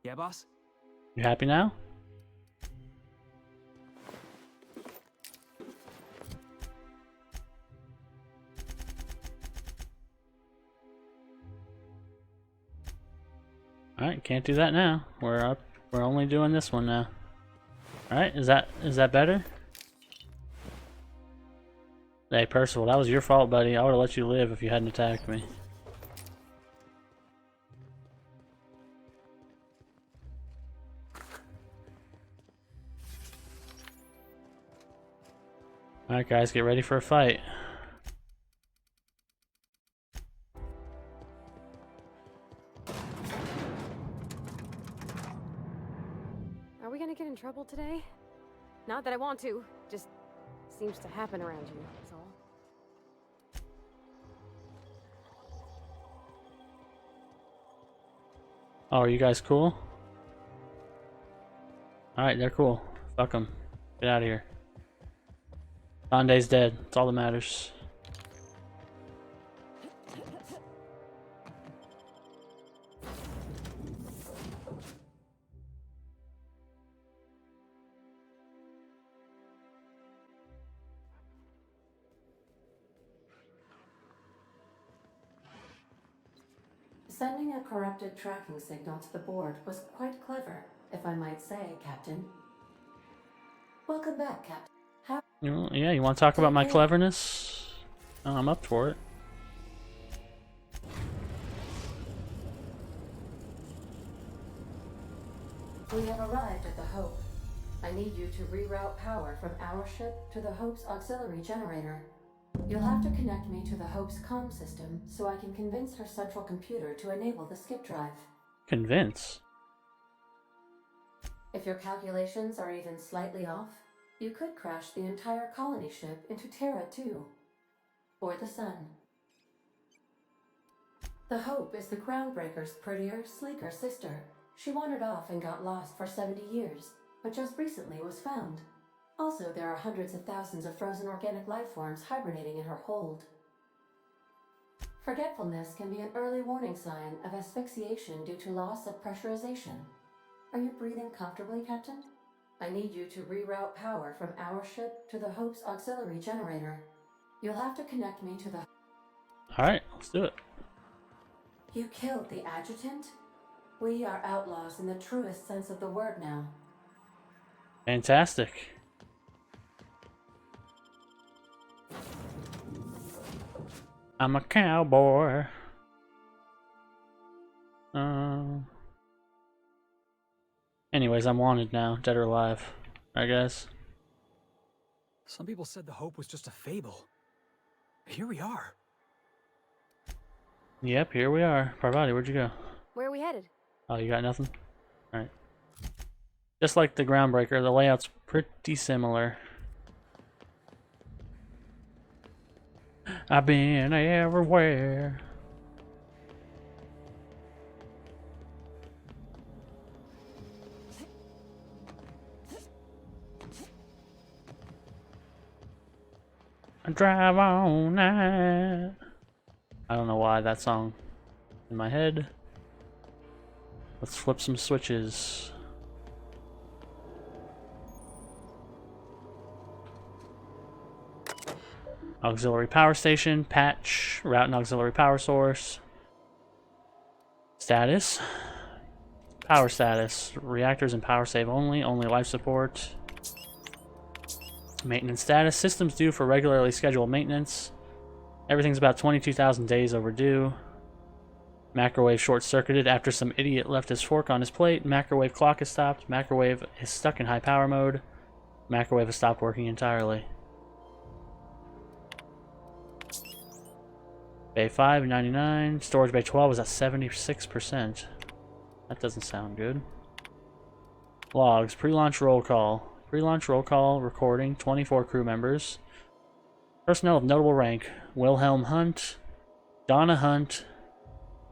Yeah, boss? You happy now? Alright, can't do that now. We're only doing this one now. Alright, is that better? Hey Percival, that was your fault, buddy. I would have let you live if you hadn't attacked me. Alright guys, get ready for a fight. Are we gonna get in trouble today? Not that I want to, just seems to happen around you, that's all. Oh, are you guys cool? Alright, they're cool. Fuck them. Get out of here. Conde's dead. That's all that matters. Sending a corrupted tracking signal to the board was quite clever, if I might say, Captain. Welcome back, Captain. Yeah, you want to talk about my cleverness? Oh, I'm up for it. We have arrived at the Hope. I need you to reroute power from our ship to the Hope's auxiliary generator. You'll have to connect me to the Hope's comm system so I can convince her central computer to enable the skip drive. Convince? If your calculations are even slightly off, You could crash the entire colony ship into Terra too. Or the sun. The Hope is the Groundbreaker's prettier, sleeker sister. She wandered off and got lost for 70 years, but just recently was found. Also, there are hundreds of thousands of frozen organic life forms hibernating in her hold. Forgetfulness can be an early warning sign of asphyxiation due to loss of pressurization. Are you breathing comfortably, Captain? I need you to reroute power from our ship to the Hope's auxiliary generator. You'll have to connect me to the... Alright, let's do it. You killed the adjutant? We are outlaws in the truest sense of the word now. Fantastic. I'm a cowboy. Anyways, I'm wanted now, dead or alive, I guess. Some people said the Hope was just a fable. Here we are. Yep, here we are. Parvati, where'd you go? Where are we headed? Oh, you got nothing? Alright. Just like the Groundbreaker, the layout's pretty similar. I've been everywhere. I drive on night. I don't know why that song in my head. Let's flip some switches. Auxiliary power station, patch, route and auxiliary power source. Status. Power status. Reactors and power save only, only life support. Maintenance status. Systems due for regularly scheduled maintenance. Everything's about 22,000 days overdue. Microwave short-circuited after some idiot left his fork on his plate. Microwave clock is stopped. Microwave is stuck in high power mode. Microwave has stopped working entirely. Bay 5, 99. Storage bay 12 is at 76%. That doesn't sound good. Logs. Pre-launch roll call. Pre-launch roll call recording. 24 crew members. Personnel of notable rank. Wilhelm Hunt. Donna Hunt.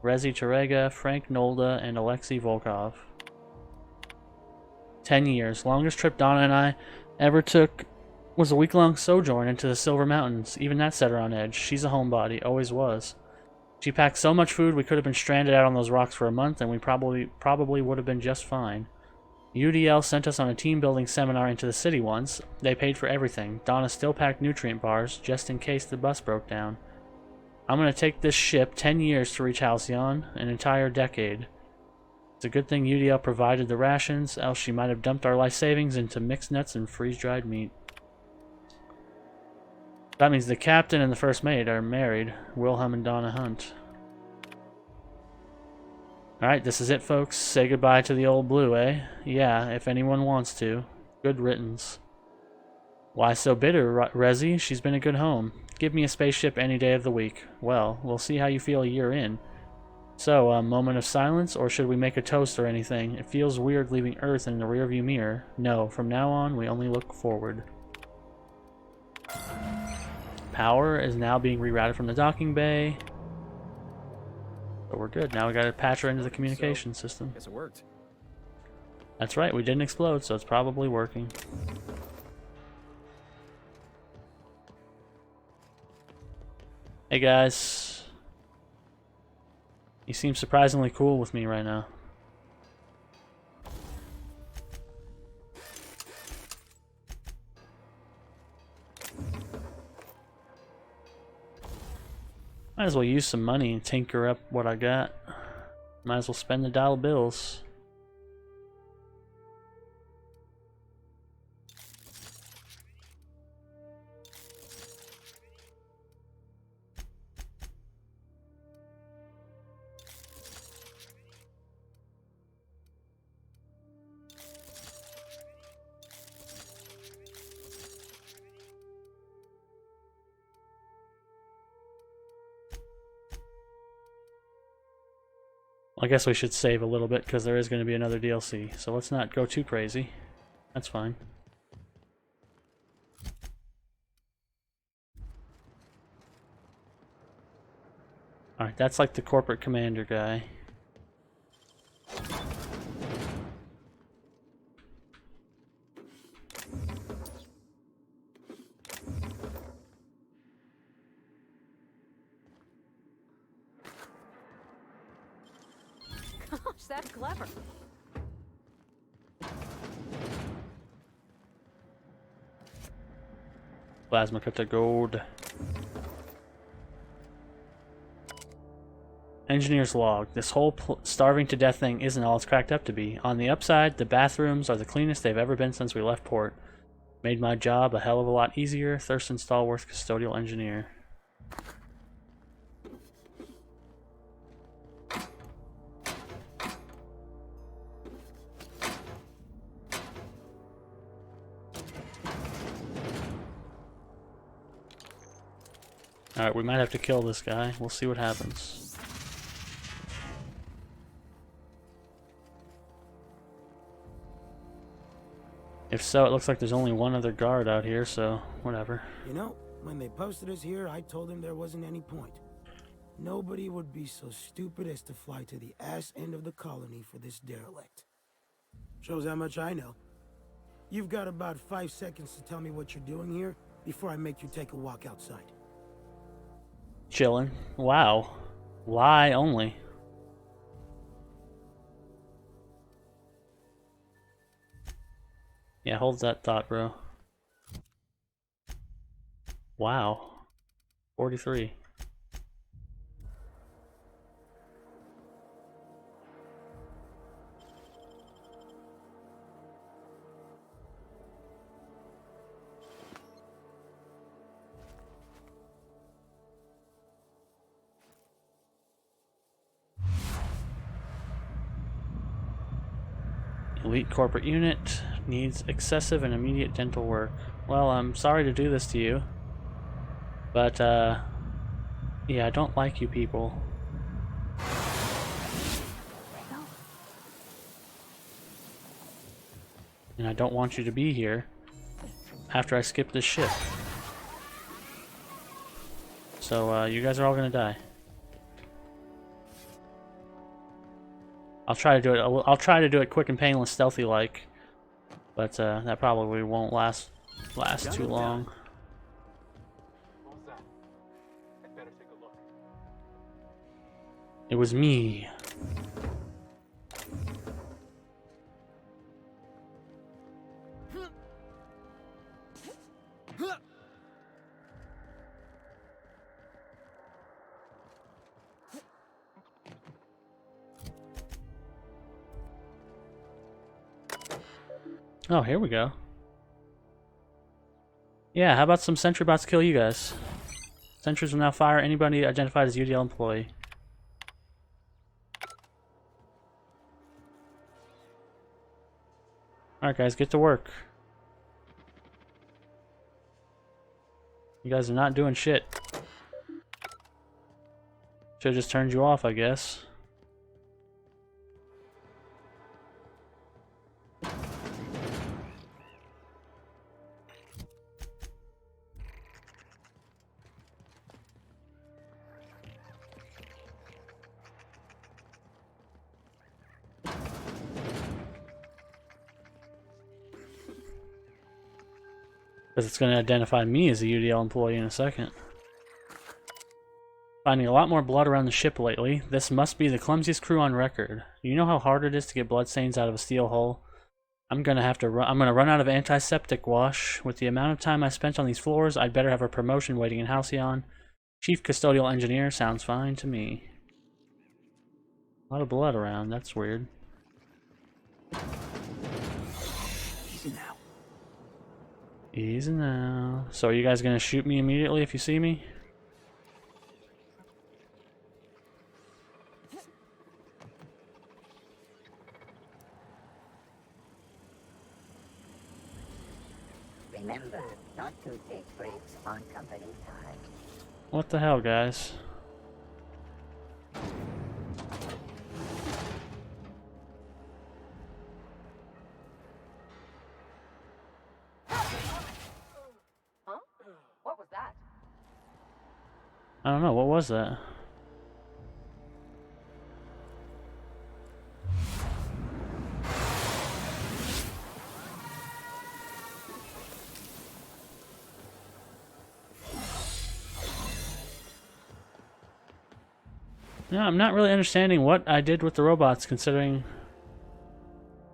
Rezi Terega. Frank Nolda. And Alexei Volkov. 10 years. Longest trip Donna and I ever took was a week-long sojourn into the Silver Mountains. Even that set her on edge. She's a homebody. Always was. She packed so much food we could have been stranded out on those rocks for a month, and we probably would have been just fine. UDL sent us on a team-building seminar into the city once. They paid for everything. Donna still packed nutrient bars, just in case the bus broke down. I'm gonna take this ship 10 years to reach Halcyon, an entire decade. It's a good thing UDL provided the rations, else she might have dumped our life savings into mixed nuts and freeze-dried meat. That means the captain and the first mate are married, Wilhelm and Donna Hunt. Alright, this is it, folks. Say goodbye to the old blue, eh? Yeah, if anyone wants to. Good riddance. Why so bitter, Rezi? She's been a good home. Give me a spaceship any day of the week. Well, we'll see how you feel a year in. So, a moment of silence, or should we make a toast or anything? It feels weird leaving Earth in the rearview mirror. No, from now on, we only look forward. Power is now being rerouted from the docking bay. So we're good. Now we gotta patch her into the communication system. Guess it worked. That's right, we didn't explode, so it's probably working. Hey guys. You seem surprisingly cool with me right now. Might as well use some money and tinker up what I got. Might as well spend the dollar bills. I guess we should save a little bit because there is going to be another DLC, so let's not go too crazy. That's fine. Alright, that's like the corporate commander guy. Gosh, that's clever. Plasma crypto gold. Engineer's log. This whole starving to death thing isn't all it's cracked up to be. On the upside, the bathrooms are the cleanest they've ever been since we left port. Made my job a hell of a lot easier. Thurston Stallworth, custodial engineer. Alright, we might have to kill this guy. We'll see what happens. If so, it looks like there's only one other guard out here, so whatever. You know, when they posted us here, I told them there wasn't any point. Nobody would be so stupid as to fly to the ass end of the colony for this derelict. Shows how much I know. You've got about 5 seconds to tell me what you're doing here before I make you take a walk outside. Chillin'. Wow. Lie only. Yeah, hold that thought, bro. Wow. 43. Elite corporate unit needs excessive and immediate dental work. Well, I'm sorry to do this to you, but yeah, I don't like you people. And I don't want you to be here after I skip this ship. So you guys are all gonna die. I'll try to do it. I'll try to do it quick and painless, stealthy like, but that probably won't last too long. What was that? I'd better take a look. It was me. Oh, here we go. Yeah, how about some sentry bots kill you guys? Sentries will now fire anybody identified as UDL employee. Alright guys, get to work. You guys are not doing shit. Should've just turned you off, I guess. Because it's going to identify me as a UDL employee in a second. Finding a lot more blood around the ship lately. This must be the clumsiest crew on record. You know how hard it is to get bloodstains out of a steel hull? I'm gonna run out of antiseptic wash. With the amount of time I spent on these floors, I'd better have a promotion waiting in Halcyon. Chief Custodial Engineer sounds fine to me. A lot of blood around, that's weird. Easy now. Easy now. So are you guys gonna shoot me immediately if you see me? Remember not to take breaks on company time. What the hell, guys? Huh? What was that? I don't know, what was that? No, I'm not really understanding what I did with the robots, considering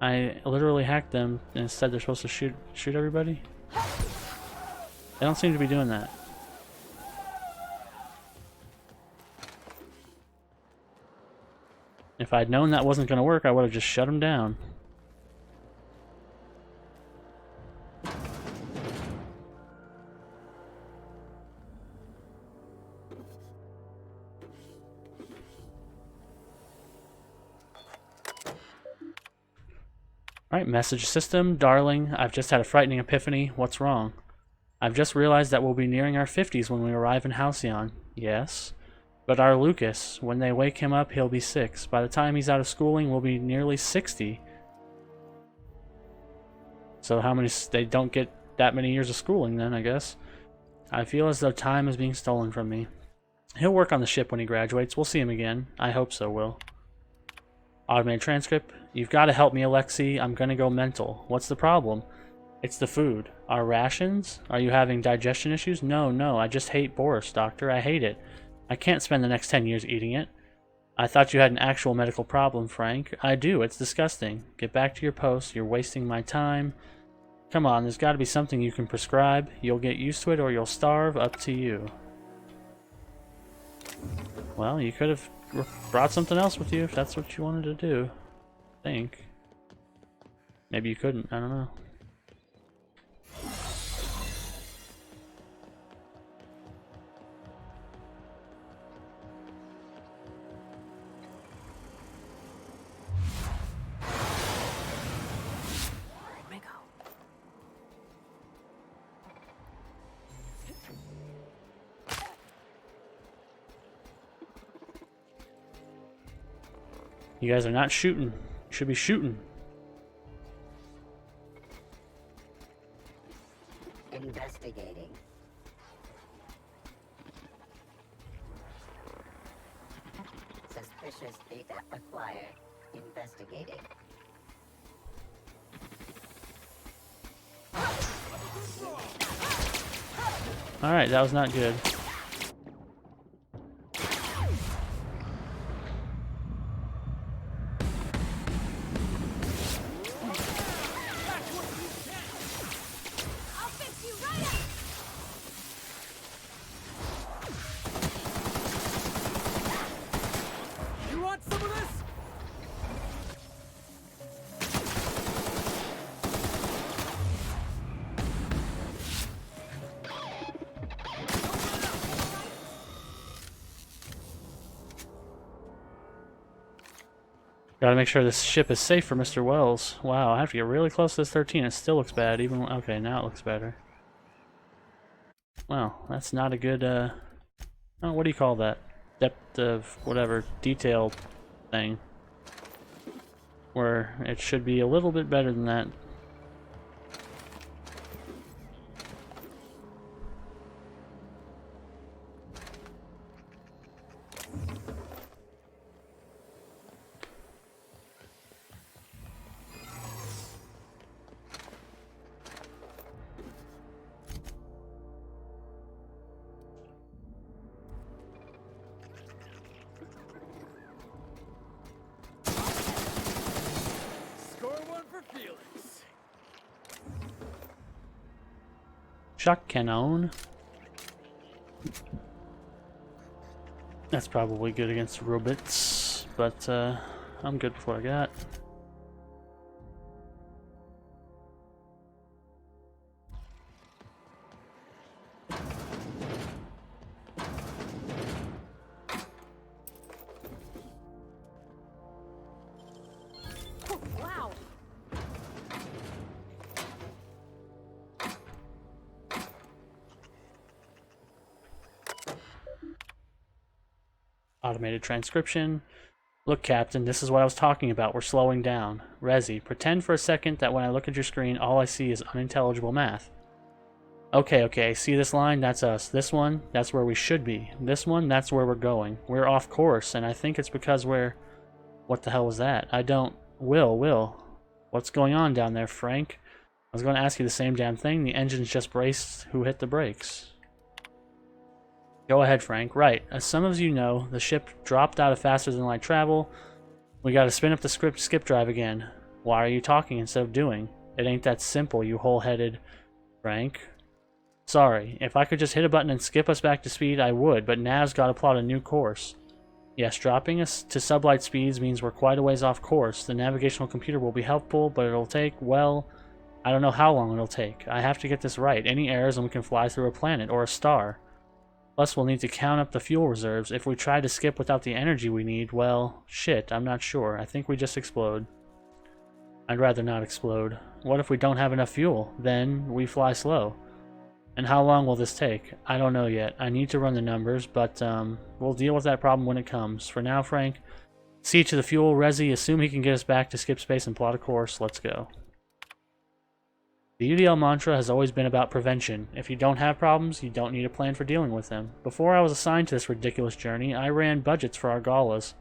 I literally hacked them and instead they're supposed to shoot everybody. They don't seem to be doing that. If I'd known that wasn't going to work, I would have just shut them down. Alright, message system. Darling, I've just had a frightening epiphany. What's wrong? I've just realized that we'll be nearing our 50s when we arrive in Halcyon. Yes. But our Lucas, when they wake him up, he'll be 6. By the time he's out of schooling, we'll be nearly 60. So how many... They don't get that many years of schooling then, I guess. I feel as though time is being stolen from me. He'll work on the ship when he graduates. We'll see him again. I hope so, Will. Automated transcript. You've got to help me, Alexei. I'm gonna go mental. What's the problem? It's the food. Our rations? Are you having digestion issues? No. I just hate Boris, Doctor. I hate it. I can't spend the next 10 years eating it. I thought you had an actual medical problem, Frank. I do. It's disgusting. Get back to your post. You're wasting my time. Come on, there's got to be something you can prescribe. You'll get used to it or you'll starve. Up to you. Well, you could have brought something else with you if that's what you wanted to do. I think. Maybe you couldn't. I don't know. You guys are not shooting. You should be shooting. Investigating. Suspicious data acquired. Investigating. Alright, that was not good. Gotta make sure this ship is safe for Mr. Wells. Wow, I have to get really close to this 13. It still looks bad, even... Okay, now it looks better. Well, that's not a good, oh, what do you call that? Depth of, whatever, detail thing. Where it should be a little bit better than that. Shock cannon. That's probably good against robots, but I'm good with what I got. Wow. Automated transcription. Look, Captain, this is what I was talking about. We're slowing down. Resi, pretend for a second that when I look at your screen, all I see is unintelligible math. Okay, see this line? That's us. This one, that's where we should be. This one, that's where we're going. We're off course, and I think it's because we're... What the hell was that? I don't... Will. What's going on down there, Frank? I was going to ask you the same damn thing. The engine's just braced. Who hit the brakes? Go ahead, Frank. Right. As some of you know, the ship dropped out of faster than light travel. We gotta spin up the skip drive again. Why are you talking instead of doing? It ain't that simple, you whole-headed Frank. Sorry. If I could just hit a button and skip us back to speed, I would, but Nav's gotta plot a new course. Yes, dropping us to sublight speeds means we're quite a ways off course. The navigational computer will be helpful, but it'll take, well, I don't know how long it'll take. I have to get this right. Any errors and we can fly through a planet or a star. Plus, we'll need to count up the fuel reserves. If we try to skip without the energy we need, well, shit, I'm not sure. I think we just explode. I'd rather not explode. What if we don't have enough fuel? Then we fly slow. And how long will this take? I don't know yet. I need to run the numbers, but we'll deal with that problem when it comes. For now, Frank, see to the fuel. Rezi, assume he can get us back to skip space and plot a course. Let's go. The UDL mantra has always been about prevention. If you don't have problems, you don't need a plan for dealing with them. Before I was assigned to this ridiculous journey, I ran budgets for our galas.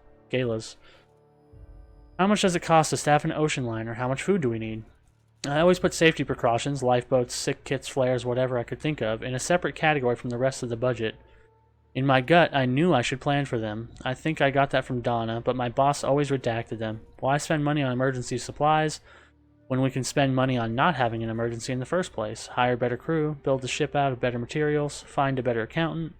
How much does it cost to staff an ocean liner? How much food do we need? I always put safety precautions, lifeboats, sick kits, flares, whatever I could think of, in a separate category from the rest of the budget. In my gut, I knew I should plan for them. I think I got that from Donna, but my boss always redacted them. Why spend money on emergency supplies when we can spend money on not having an emergency in the first place? Hire better crew, build the ship out of better materials, find a better accountant.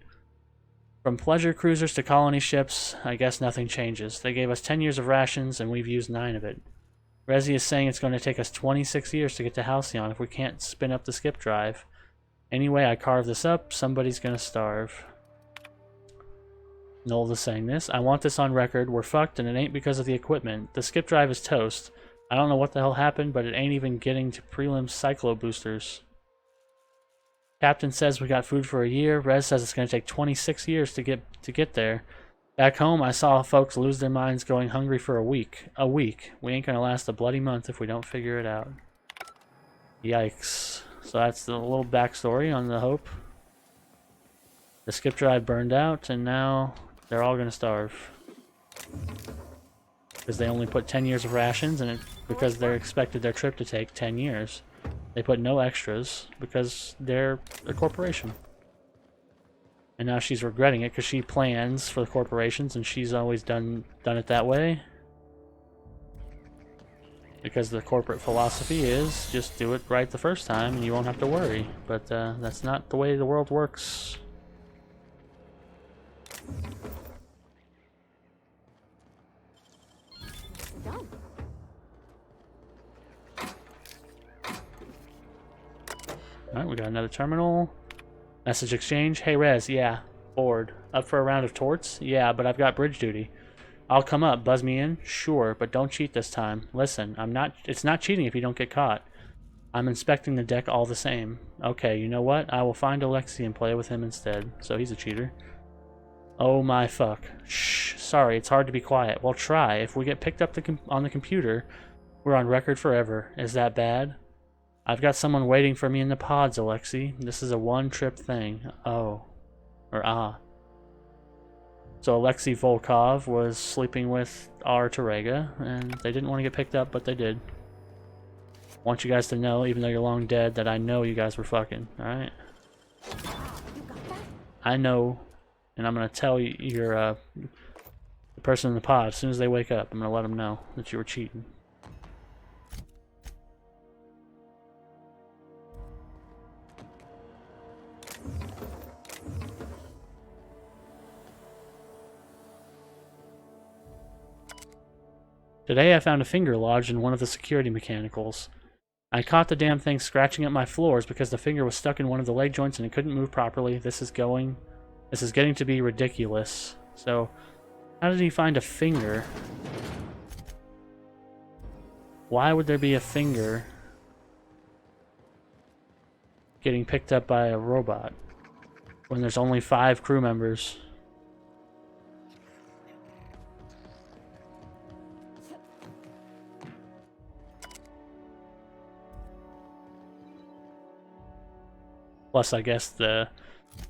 From pleasure cruisers to colony ships, I guess nothing changes. They gave us 10 years of rations, and we've used 9 of it. Rezi is saying it's going to take us 26 years to get to Halcyon if we can't spin up the skip drive. Anyway, I carve this up, somebody's going to starve. Noel is saying this. I want this on record. We're fucked, and it ain't because of the equipment. The skip drive is toast. I don't know what the hell happened, but it ain't even getting to prelim cyclo boosters. Captain says we got food for a year. Rez says it's going to take 26 years to get there. Back home, I saw folks lose their minds going hungry for a week. A week. We ain't going to last a bloody month if we don't figure it out. Yikes. So that's the little backstory on the Hope. The skip drive burned out, and now they're all going to starve. Because they only put 10 years of rations, and because they're expected their trip to take 10 years. They put no extras, because they're a corporation. And now she's regretting it, because she plans for the corporations, and she's always done it that way. Because the corporate philosophy is, just do it right the first time, and you won't have to worry. But that's not the way the world works. Done. Alright, we got another terminal. Message exchange. Hey Rez, yeah. Bored. Up for a round of torts? Yeah, but I've got bridge duty. I'll come up. Buzz me in? Sure, but don't cheat this time. Listen, it's not cheating if you don't get caught. I'm inspecting the deck all the same. Okay, you know what? I will find Alexei and play with him instead. So he's a cheater. Oh my fuck. Shh. Sorry, it's hard to be quiet. Well, try. If we get picked up on the computer, we're on record forever. Is that bad? I've got someone waiting for me in the pods, Alexei. This is a one-trip thing. Oh. Or ah. So Alexei Volkov was sleeping with our Terega, and they didn't want to get picked up, but they did. Want you guys to know, even though you're long dead, that I know you guys were fucking, alright? I know, and I'm gonna tell the person in the pod, as soon as they wake up, I'm gonna let them know that you were cheating. Today I found a finger lodged in one of the security mechanicals. I caught the damn thing scratching at my floors because the finger was stuck in one of the leg joints and it couldn't move properly. This is getting to be ridiculous. So, how did he find a finger? Why would there be a finger getting picked up by a robot when there's only 5 crew members? Plus, I guess the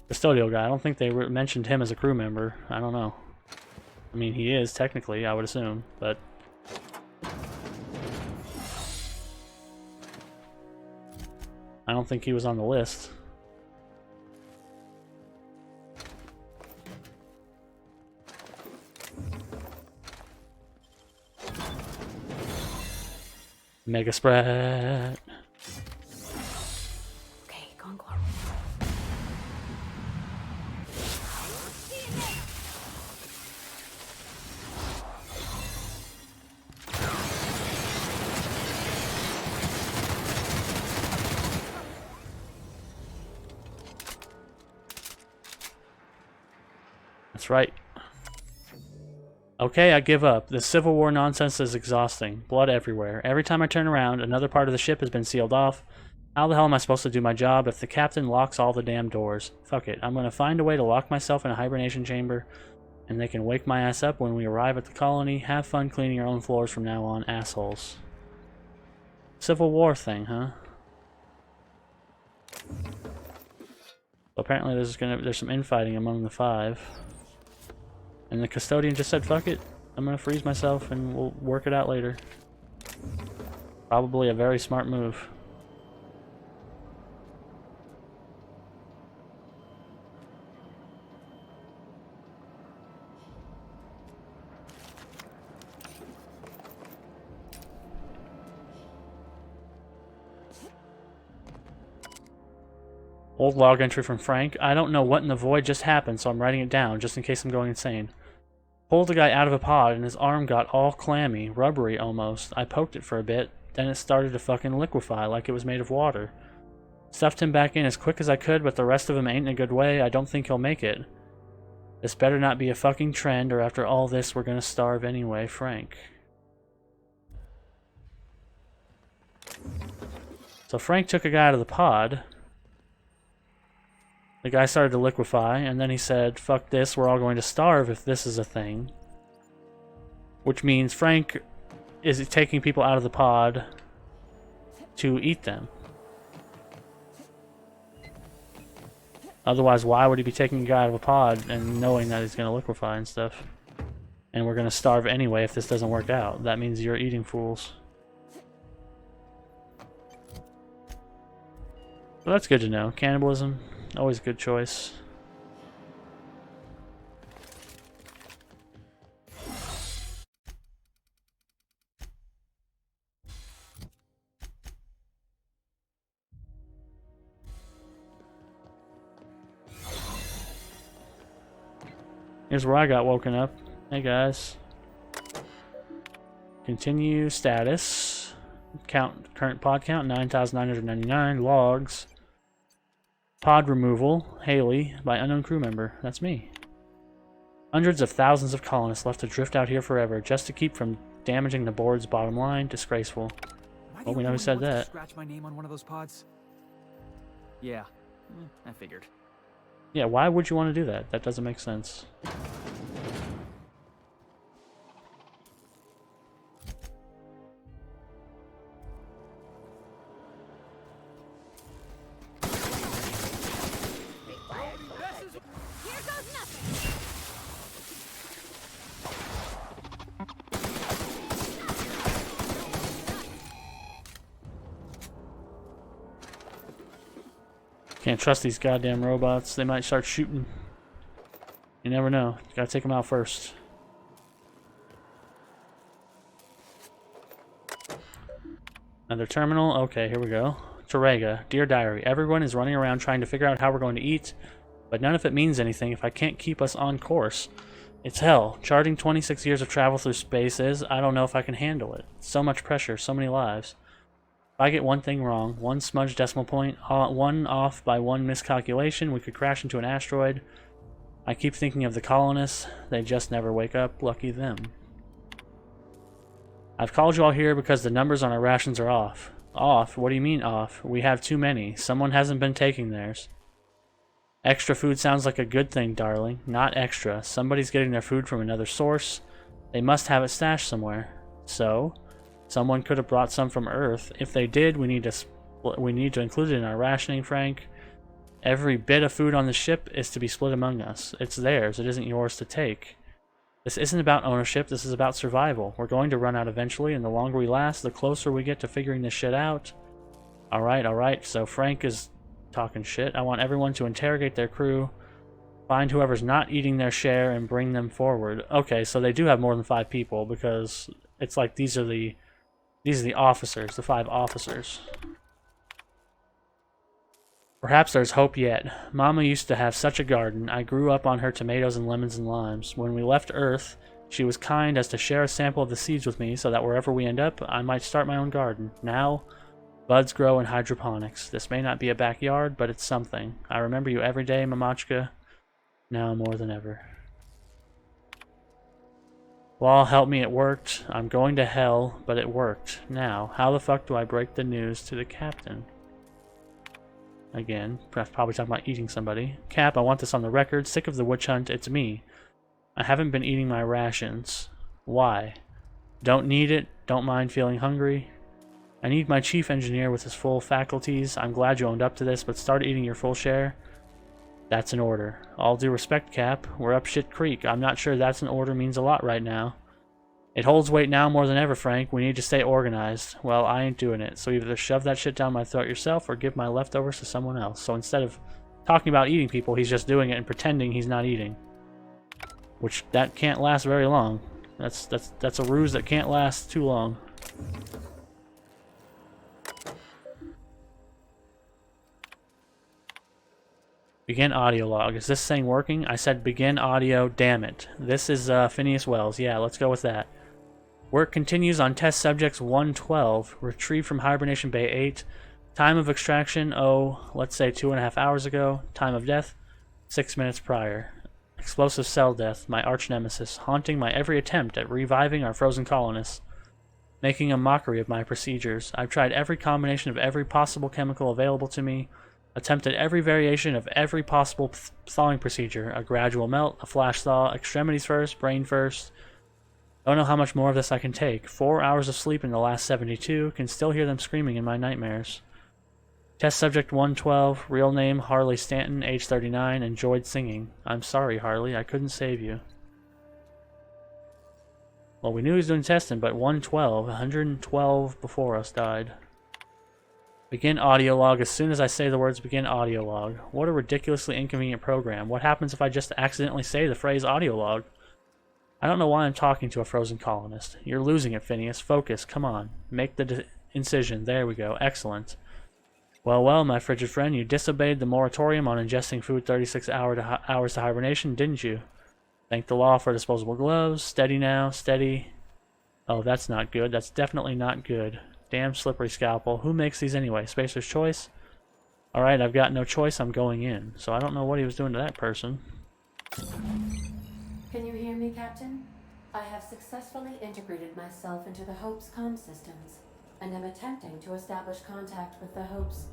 custodial guy, I don't think they mentioned him as a crew member. I don't know. I mean, he is, technically, I would assume, but... I don't think he was on the list. Mega Sprat. Okay, go on, go. That's right. Okay, I give up. This Civil War nonsense is exhausting. Blood everywhere. Every time I turn around, another part of the ship has been sealed off. How the hell am I supposed to do my job if the captain locks all the damn doors? Fuck it. I'm gonna find a way to lock myself in a hibernation chamber, and they can wake my ass up when we arrive at the colony. Have fun cleaning your own floors from now on, assholes. Civil War thing, huh? So apparently there's some infighting among the 5. And the custodian just said, fuck it, I'm gonna freeze myself and we'll work it out later. Probably a very smart move. Old log entry from Frank. I don't know what in the void just happened, so I'm writing it down, just in case I'm going insane. Pulled the guy out of a pod, and his arm got all clammy, rubbery almost. I poked it for a bit, then it started to fucking liquefy like it was made of water. Stuffed him back in as quick as I could, but the rest of him ain't in a good way. I don't think he'll make it. This better not be a fucking trend, or after all this, we're gonna starve anyway, Frank. So Frank took a guy out of the pod. The guy started to liquefy, and then he said, fuck this, we're all going to starve if this is a thing. Which means Frank is taking people out of the pod to eat them. Otherwise, why would he be taking a guy out of a pod and knowing that he's going to liquefy and stuff? And we're going to starve anyway if this doesn't work out. That means you're eating fools. Well, that's good to know. Cannibalism. Always a good choice. Here's where I got woken up. Hey guys. Continue status. Count current pod count 9,999 logs. Pod removal, Haley, by unknown crew member. That's me. Hundreds of thousands of colonists left to drift out here forever, just to keep from damaging the board's bottom line. Disgraceful. Well, we know who said that. Scratch my name on one of those pods? Yeah, I figured. Yeah, why would you want to do that? That doesn't make sense. Can't trust these goddamn robots. They might start shooting. You never know. You gotta take them out first. Another terminal. Okay, here we go. Terega, dear diary. Everyone is running around trying to figure out how we're going to eat, but none of it means anything if I can't keep us on course. It's hell. Charting 26 years of travel through space is, I don't know if I can handle it. So much pressure, so many lives. If I get one thing wrong, one smudged decimal point, one off by one miscalculation, we could crash into an asteroid. I keep thinking of the colonists. They just never wake up. Lucky them. I've called you all here because the numbers on our rations are off. Off? What do you mean off? We have too many. Someone hasn't been taking theirs. Extra food sounds like a good thing, darling. Not extra. Somebody's getting their food from another source. They must have it stashed somewhere. So? Someone could have brought some from Earth. If they did, we need to include it in our rationing, Frank. Every bit of food on the ship is to be split among us. It's theirs. It isn't yours to take. This isn't about ownership. This is about survival. We're going to run out eventually, and the longer we last, the closer we get to figuring this shit out. Alright. So Frank is talking shit. I want everyone to interrogate their crew, find whoever's not eating their share, and bring them forward. Okay, so they do have more than 5 people, because it's like these are the These are the officers, the 5 officers. Perhaps there's hope yet. Mama used to have such a garden. I grew up on her tomatoes and lemons and limes. When we left Earth, she was kind as to share a sample of the seeds with me so that wherever we end up, I might start my own garden. Now, buds grow in hydroponics. This may not be a backyard, but it's something. I remember you every day, Mamachka. Now more than ever. Well, help me, it worked. I'm going to hell, but it worked. Now, how the fuck do I break the news to the captain? Again, probably talking about eating somebody. Cap, I want this on the record. Sick of the witch hunt. It's me. I haven't been eating my rations. Why? Don't need it. Don't mind feeling hungry. I need my chief engineer with his full faculties. I'm glad you owned up to this, but start eating your full share. That's an order. All due respect, Cap. We're up shit creek. I'm not sure that's an order means a lot right now. It holds weight now more than ever, Frank. We need to stay organized. Well, I ain't doing it. So either shove that shit down my throat yourself or give my leftovers to someone else. So instead of talking about eating people, he's just doing it and pretending he's not eating. Which, that can't last very long. That's a ruse that can't last too long. Begin audio log. Is this thing working? I said begin audio, damn it. This is Phineas Wells. Yeah, let's go with that. Work continues on test subjects 112. Retrieved from hibernation bay 8. Time of extraction, let's say 2.5 hours ago. Time of death, 6 minutes prior. Explosive cell death, my arch nemesis, haunting my every attempt at reviving our frozen colonists. Making a mockery of my procedures. I've tried every combination of every possible chemical available to me. Attempted every variation of every possible thawing procedure. A gradual melt, a flash thaw, extremities first, brain first. Don't know how much more of this I can take. 4 hours of sleep in the last 72. Can still hear them screaming in my nightmares. Test subject 112. Real name Harley Stanton, age 39. Enjoyed singing. I'm sorry, Harley. I couldn't save you. Well, we knew he was doing testing, but 112. 112 before us died. Begin audio log. As soon as I say the words begin audio log. What a ridiculously inconvenient program. What happens if I just accidentally say the phrase audio log? I don't know why I'm talking to a frozen colonist. You're losing it, Phineas. Focus. Come on. Make the incision. There we go. Excellent. Well, my frigid friend, you disobeyed the moratorium on ingesting food 36 hours to hibernation, didn't you? Thank the law for disposable gloves. Steady now. Steady. Oh, that's not good. That's definitely not good. Damn slippery scalpel. Who makes these anyway? Spacer's Choice? Alright, I've got no choice. I'm going in. So I don't know what he was doing to that person. Can you hear me, Captain? I have successfully integrated myself into the Hope's comm systems, and am attempting to establish contact with the Hope's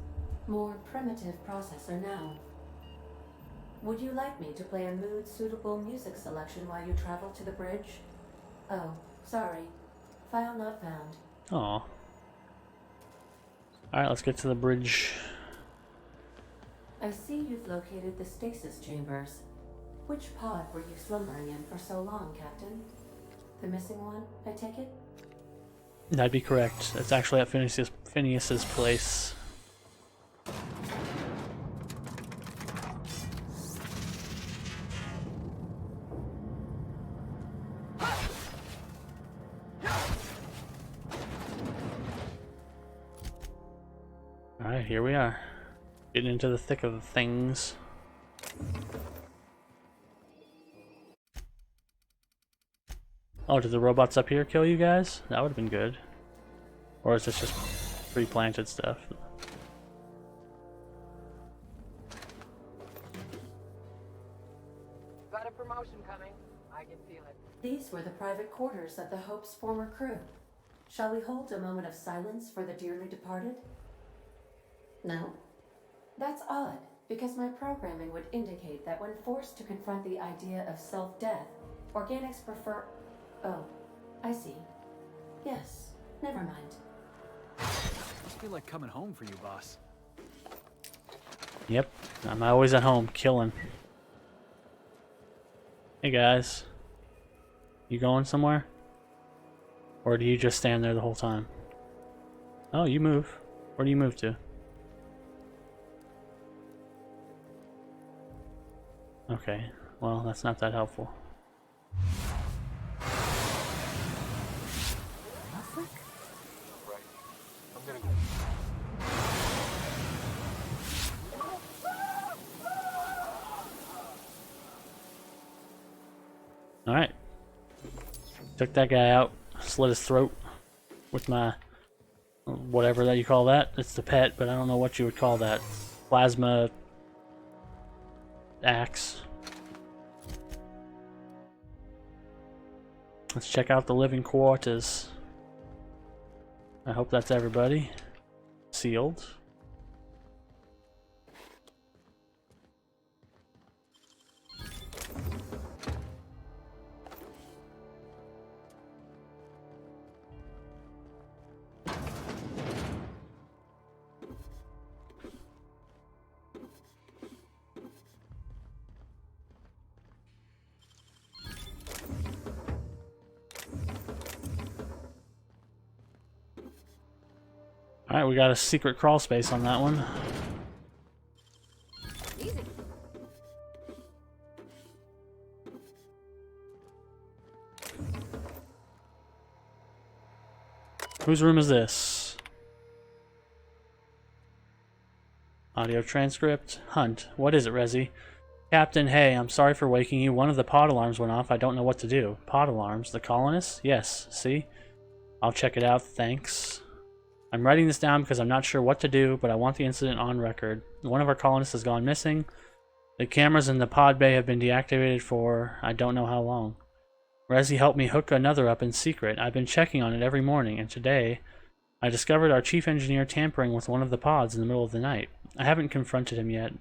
more primitive processor now. Would you like me to play a mood-suitable music selection while you travel to the bridge? Oh, sorry. File not found. Aw. Alright, let's get to the bridge. I see you've located the stasis chambers. Which pod were you slumbering in for so long, Captain? The missing one, I take it? That'd be correct. It's actually at Phineas's place. Alright, here we are. Getting into the thick of things. Oh, did the robots up here kill you guys? That would have been good. Or is this just pre-planted stuff? Got a promotion coming. I can feel it. These were the private quarters of the Hope's former crew. Shall we hold a moment of silence for the dearly departed? No? That's odd, because my programming would indicate that when forced to confront the idea of self-death, organics prefer... Oh, I see. Yes, never mind. Must be like coming home for you, boss. Yep, I'm always at home, killing. Hey guys. You going somewhere? Or do you just stand there the whole time? Oh, you move. Where do you move to? Okay, well, that's not that helpful. I'm gonna go. Alright. Took that guy out, slit his throat with my whatever that you call that. It's the pet, but I don't know what you would call that. Plasma axe. Let's check out the living quarters. I hope that's everybody. Sealed. Alright, we got a secret crawl space on that one. Easy. Whose room is this? Audio transcript. Hunt. What is it, Resi? Captain, hey, I'm sorry for waking you. One of the pod alarms went off. I don't know what to do. Pod alarms? The colonists? Yes. See? I'll check it out. Thanks. I'm writing this down because I'm not sure what to do, but I want the incident on record. One of our colonists has gone missing. The cameras in the pod bay have been deactivated for I don't know how long. Resi helped me hook another up in secret. I've been checking on it every morning, and today I discovered our chief engineer tampering with one of the pods in the middle of the night. I haven't confronted him yet.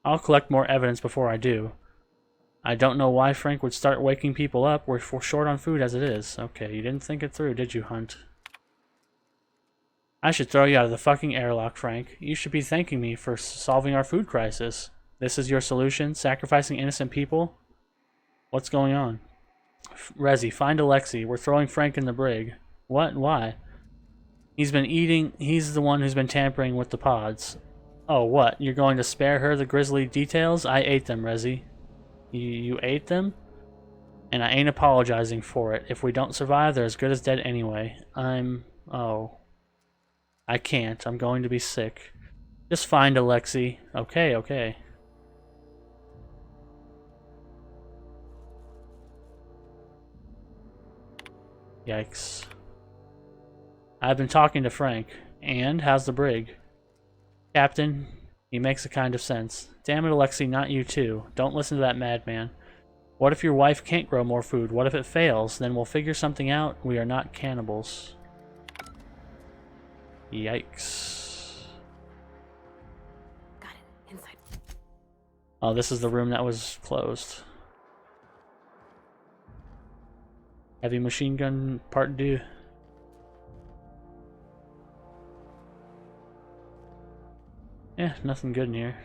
I'll collect more evidence before I do. I don't know why Frank would start waking people up. We're short on food as it is. Okay, you didn't think it through, did you, Hunt? I should throw you out of the fucking airlock, Frank. You should be thanking me for solving our food crisis. This is your solution? Sacrificing innocent people? What's going on? Resi, find Alexei. We're throwing Frank in the brig. What? Why? He's been eating... He's the one who's been tampering with the pods. Oh, what? You're going to spare her the grisly details? I ate them, Resi. You ate them? And I ain't apologizing for it. If we don't survive, they're as good as dead anyway. Oh... I can't. I'm going to be sick. Just find Alexei. Okay, okay. Yikes. I've been talking to Frank. And? How's the brig? Captain, he makes a kind of sense. Damn it, Alexei, not you too. Don't listen to that madman. What if your wife can't grow more food? What if it fails? Then we'll figure something out. We are not cannibals. Yikes. Got it. Inside. Oh, this is the room that was closed. Heavy machine gun part 2. Yeah, nothing good in here.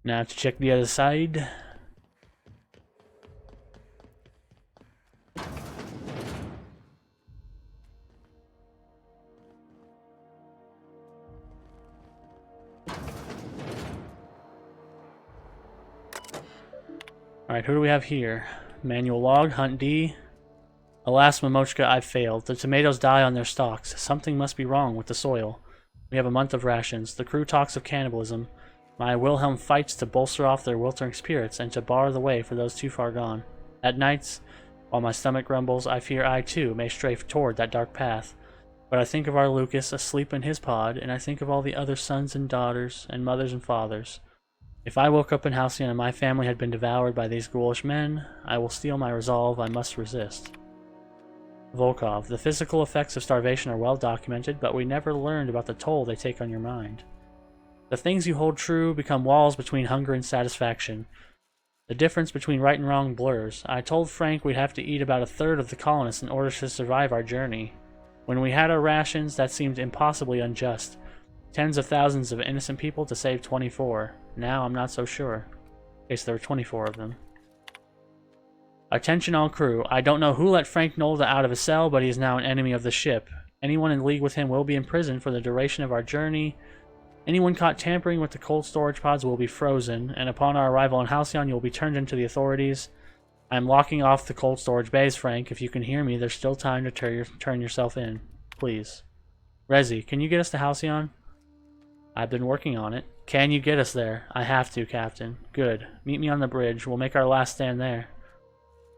Now to check the other side. Alright, who do we have here? Manual log, Hunt D. Alas, Momochka, I've failed. The tomatoes die on their stalks. Something must be wrong with the soil. We have a month of rations. The crew talks of cannibalism. My Wilhelm fights to bolster off their wilting spirits and to bar the way for those too far gone. At nights, while my stomach grumbles, I fear I too may stray toward that dark path. But I think of our Lucas asleep in his pod, and I think of all the other sons and daughters, and mothers and fathers. If I woke up in Halcyon and my family had been devoured by these ghoulish men, I will steel my resolve. I must resist. Volkov, the physical effects of starvation are well documented, but we never learned about the toll they take on your mind. The things you hold true become walls between hunger and satisfaction. The difference between right and wrong blurs. I told Frank we'd have to eat about a third of the colonists in order to survive our journey. When we had our rations, that seemed impossibly unjust. Tens of thousands of innocent people to save 24. Now I'm not so sure. Okay, so there were 24 of them. Attention all crew. I don't know who let Frank Nolda out of his cell, but he is now an enemy of the ship. Anyone in league with him will be imprisoned for the duration of our journey. Anyone caught tampering with the cold storage pods will be frozen, and upon our arrival in Halcyon, you will be turned into the authorities. I'm locking off the cold storage bays, Frank. If you can hear me, there's still time to turn yourself in. Please. Rezi, can you get us to Halcyon? I've been working on it. Can you get us there? I have to, Captain. Good. Meet me on the bridge. We'll make our last stand there.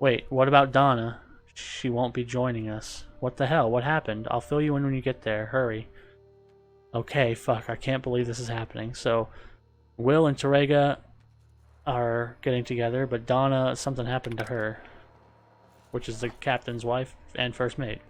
Wait, what about Donna? She won't be joining us. What the hell? What happened? I'll fill you in when you get there. Hurry. Okay, fuck. I can't believe this is happening. So, Will and Terega are getting together, but Donna, something happened to her. Which is the captain's wife and first mate.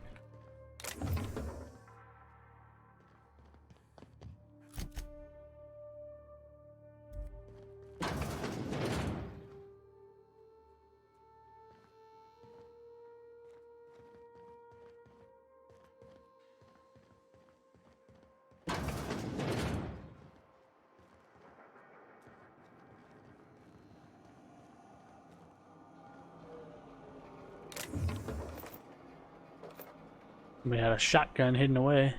We had a shotgun hidden away.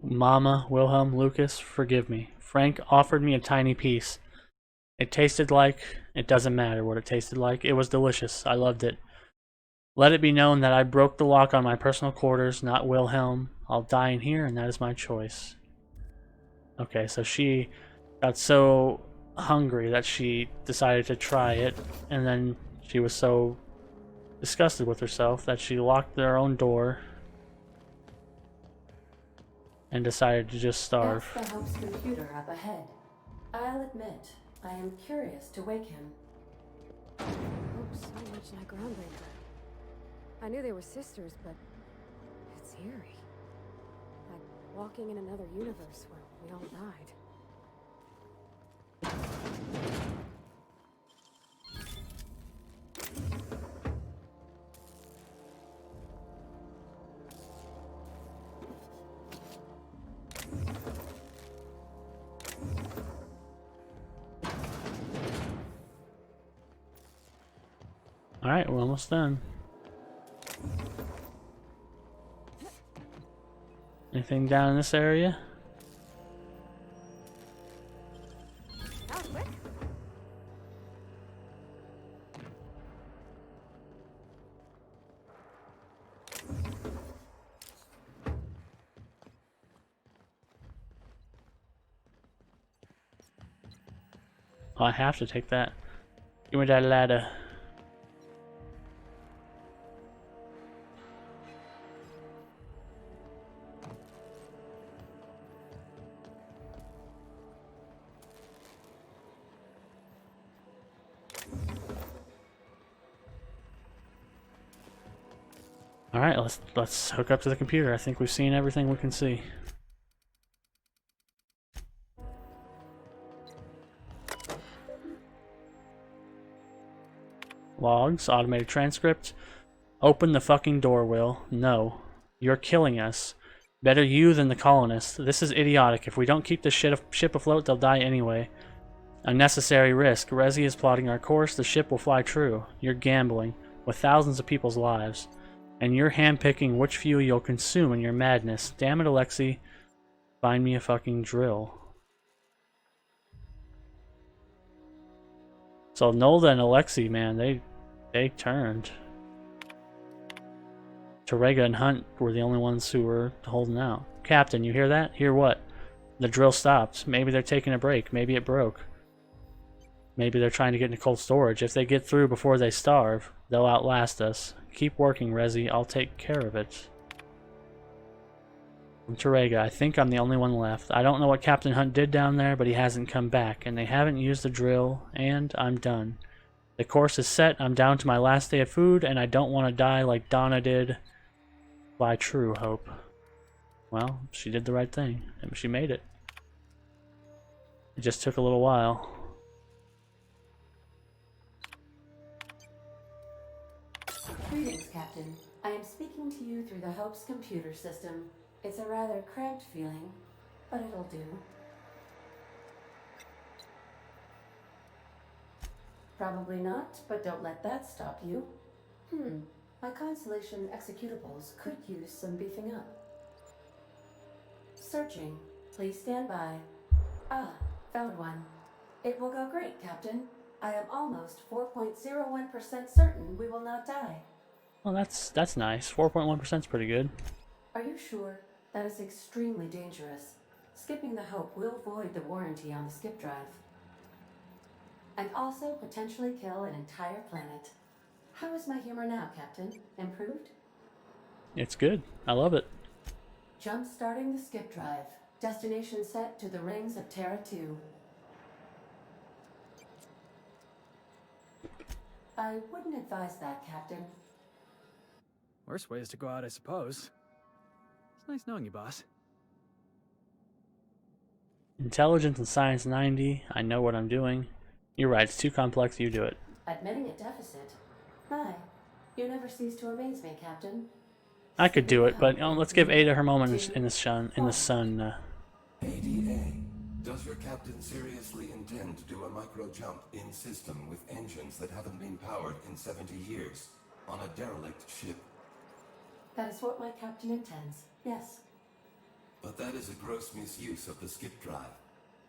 Mama, Wilhelm, Lucas, forgive me. Frank offered me a tiny piece. It tasted like... It doesn't matter what it tasted like. It was delicious. I loved it. Let it be known that I broke the lock on my personal quarters, not Wilhelm. I'll die in here, and that is my choice. Okay, so she got so hungry that she decided to try it, and then she was so disgusted with herself that she locked their own door and decided to just starve. That's the Hope's computer up ahead. I'll admit, I am curious to wake him. Hope's so much like Groundbreaker. I knew they were sisters, but it's eerie. Like walking in another universe where we all died. Alright, we're almost done. Anything down in this area? Oh, I have to take that. Give me that ladder. Alright, let's hook up to the computer. I think we've seen everything we can see. Logs, automated transcript. Open the fucking door, Will. No. You're killing us. Better you than the colonists. This is idiotic. If we don't keep this ship afloat, they'll die anyway. Unnecessary risk. Rezi is plotting our course. The ship will fly true. You're gambling with thousands of people's lives. And you're handpicking which fuel you'll consume in your madness. Damn it, Alexei. Find me a fucking drill. So Nolda and Alexei, man, they turned. Terega and Hunt were the only ones who were holding out. Captain, you hear that? Hear what? The drill stopped. Maybe they're taking a break. Maybe it broke. Maybe they're trying to get into cold storage. If they get through before they starve, they'll outlast us. Keep working, Rezi. I'll take care of it. From Terega, I think I'm the only one left. I don't know what Captain Hunt did down there, but he hasn't come back, and they haven't used the drill, and I'm done. The course is set. I'm down to my last day of food, and I don't want to die like Donna did. By true hope. Well, she did the right thing, and she made it. It just took a little while. Greetings, Captain. I am speaking to you through the Hope's computer system. It's a rather cramped feeling, but it'll do. Probably not, but don't let that stop you. My Constellation executables could use some beefing up. Searching. Please stand by. Ah, found one. It will go great, Captain. I am almost 4.01% certain we will not die. Well, that's nice. 4.1% is pretty good. Are you sure? That is extremely dangerous. Skipping the Hope will void the warranty on the skip drive. And also potentially kill an entire planet. How is my humor now, Captain? Improved? It's good. I love it. Jump starting the skip drive. Destination set to the rings of Terra 2. I wouldn't advise that, Captain. Worst ways to go out, I suppose. It's nice knowing you, boss. Intelligence and science 90. I know what I'm doing. You're right, it's too complex, you do it. Admitting a deficit? My, you never cease to amaze me, Captain. I could do it, but let's give Ada her moment in the sun. ADA, does your captain seriously intend to do a micro-jump in system with engines that haven't been powered in 70 years on a derelict ship? That is what my captain intends, yes. But that is a gross misuse of the skip drive.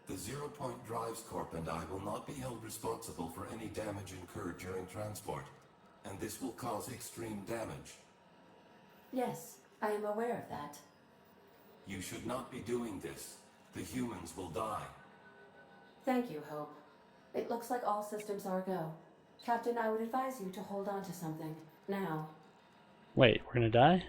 The Zero Point Drives Corp and I will not be held responsible for any damage incurred during transport, and this will cause extreme damage. Yes, I am aware of that. You should not be doing this. The humans will die. Thank you, Hope. It looks like all systems are go. Captain, I would advise you to hold on to something, now. Wait, we're gonna die?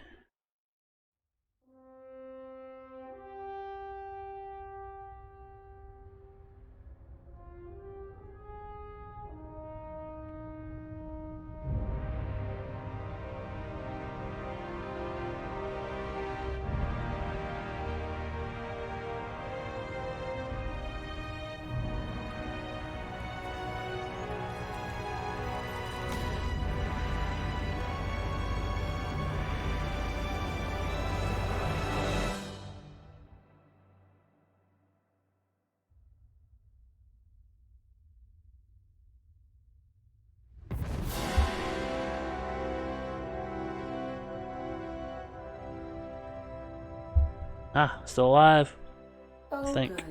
Ah, still alive. Oh, I think. good.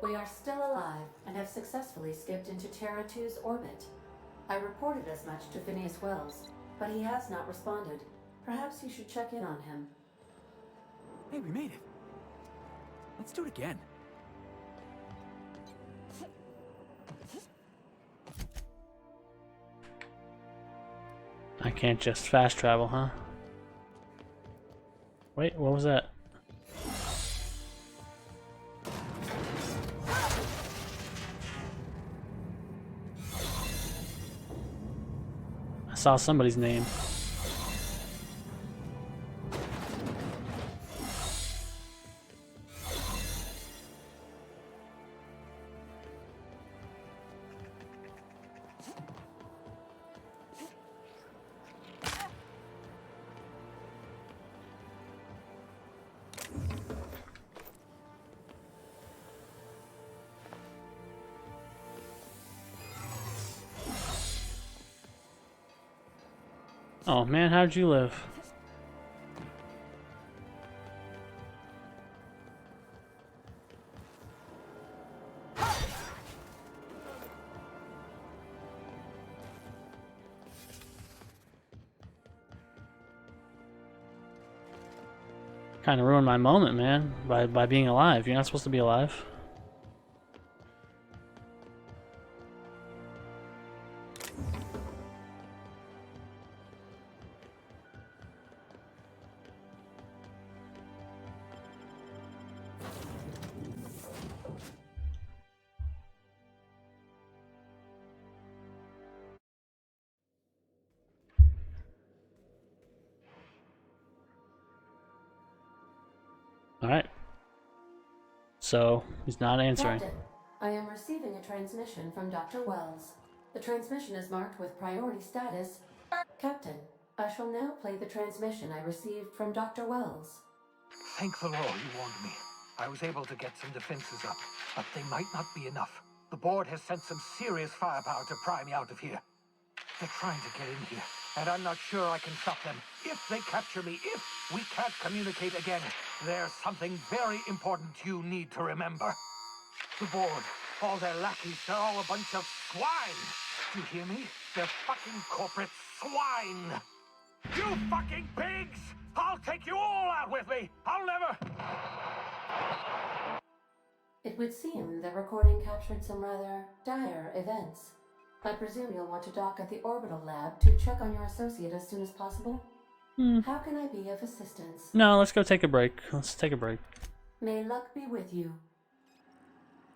We are still alive and have successfully skipped into Terra 2's orbit. I reported as much to Phineas Wells, but he has not responded. Perhaps you should check in on him. Hey, we made it. Let's do it again. I can't just fast travel, huh? Wait, what was that? I saw somebody's name. Oh man, how'd you live? Kind of ruined my moment, man, by being alive. You're not supposed to be alive. Alright. So, he's not answering. Captain, I am receiving a transmission from Dr. Wells. The transmission is marked with priority status. Captain, I shall now play the transmission I received from Dr. Wells. Thank the Lord you warned me. I was able to get some defenses up, but they might not be enough. The board has sent some serious firepower to pry me out of here. They're trying to get in here, and I'm not sure I can stop them. If they capture me, if we can't communicate again, there's something very important you need to remember. The board, all their lackeys, they're all a bunch of swine. Do you hear me? They're fucking corporate swine. You fucking pigs! I'll take you all out with me. I'll never... It would seem the recording captured some rather dire events. I presume you'll want to dock at the orbital lab to check on your associate as soon as possible. How can I be of assistance? No, let's go take a break. Let's take a break. May luck be with you.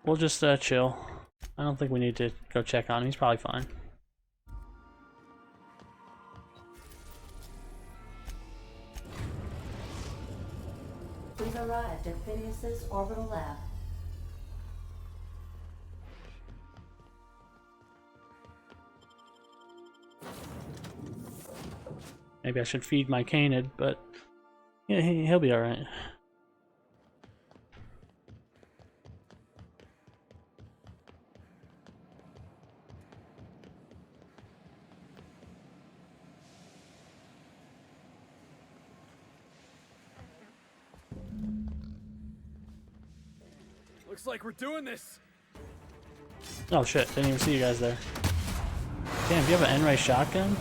We'll just chill. I don't think we need to go check on him. He's probably fine. We've arrived at Phineas's orbital lab. Maybe I should feed my canid, but yeah, he'll be alright. Looks like we're doing this. Oh shit, didn't even see you guys there. Damn, do you have an N-ray shotgun?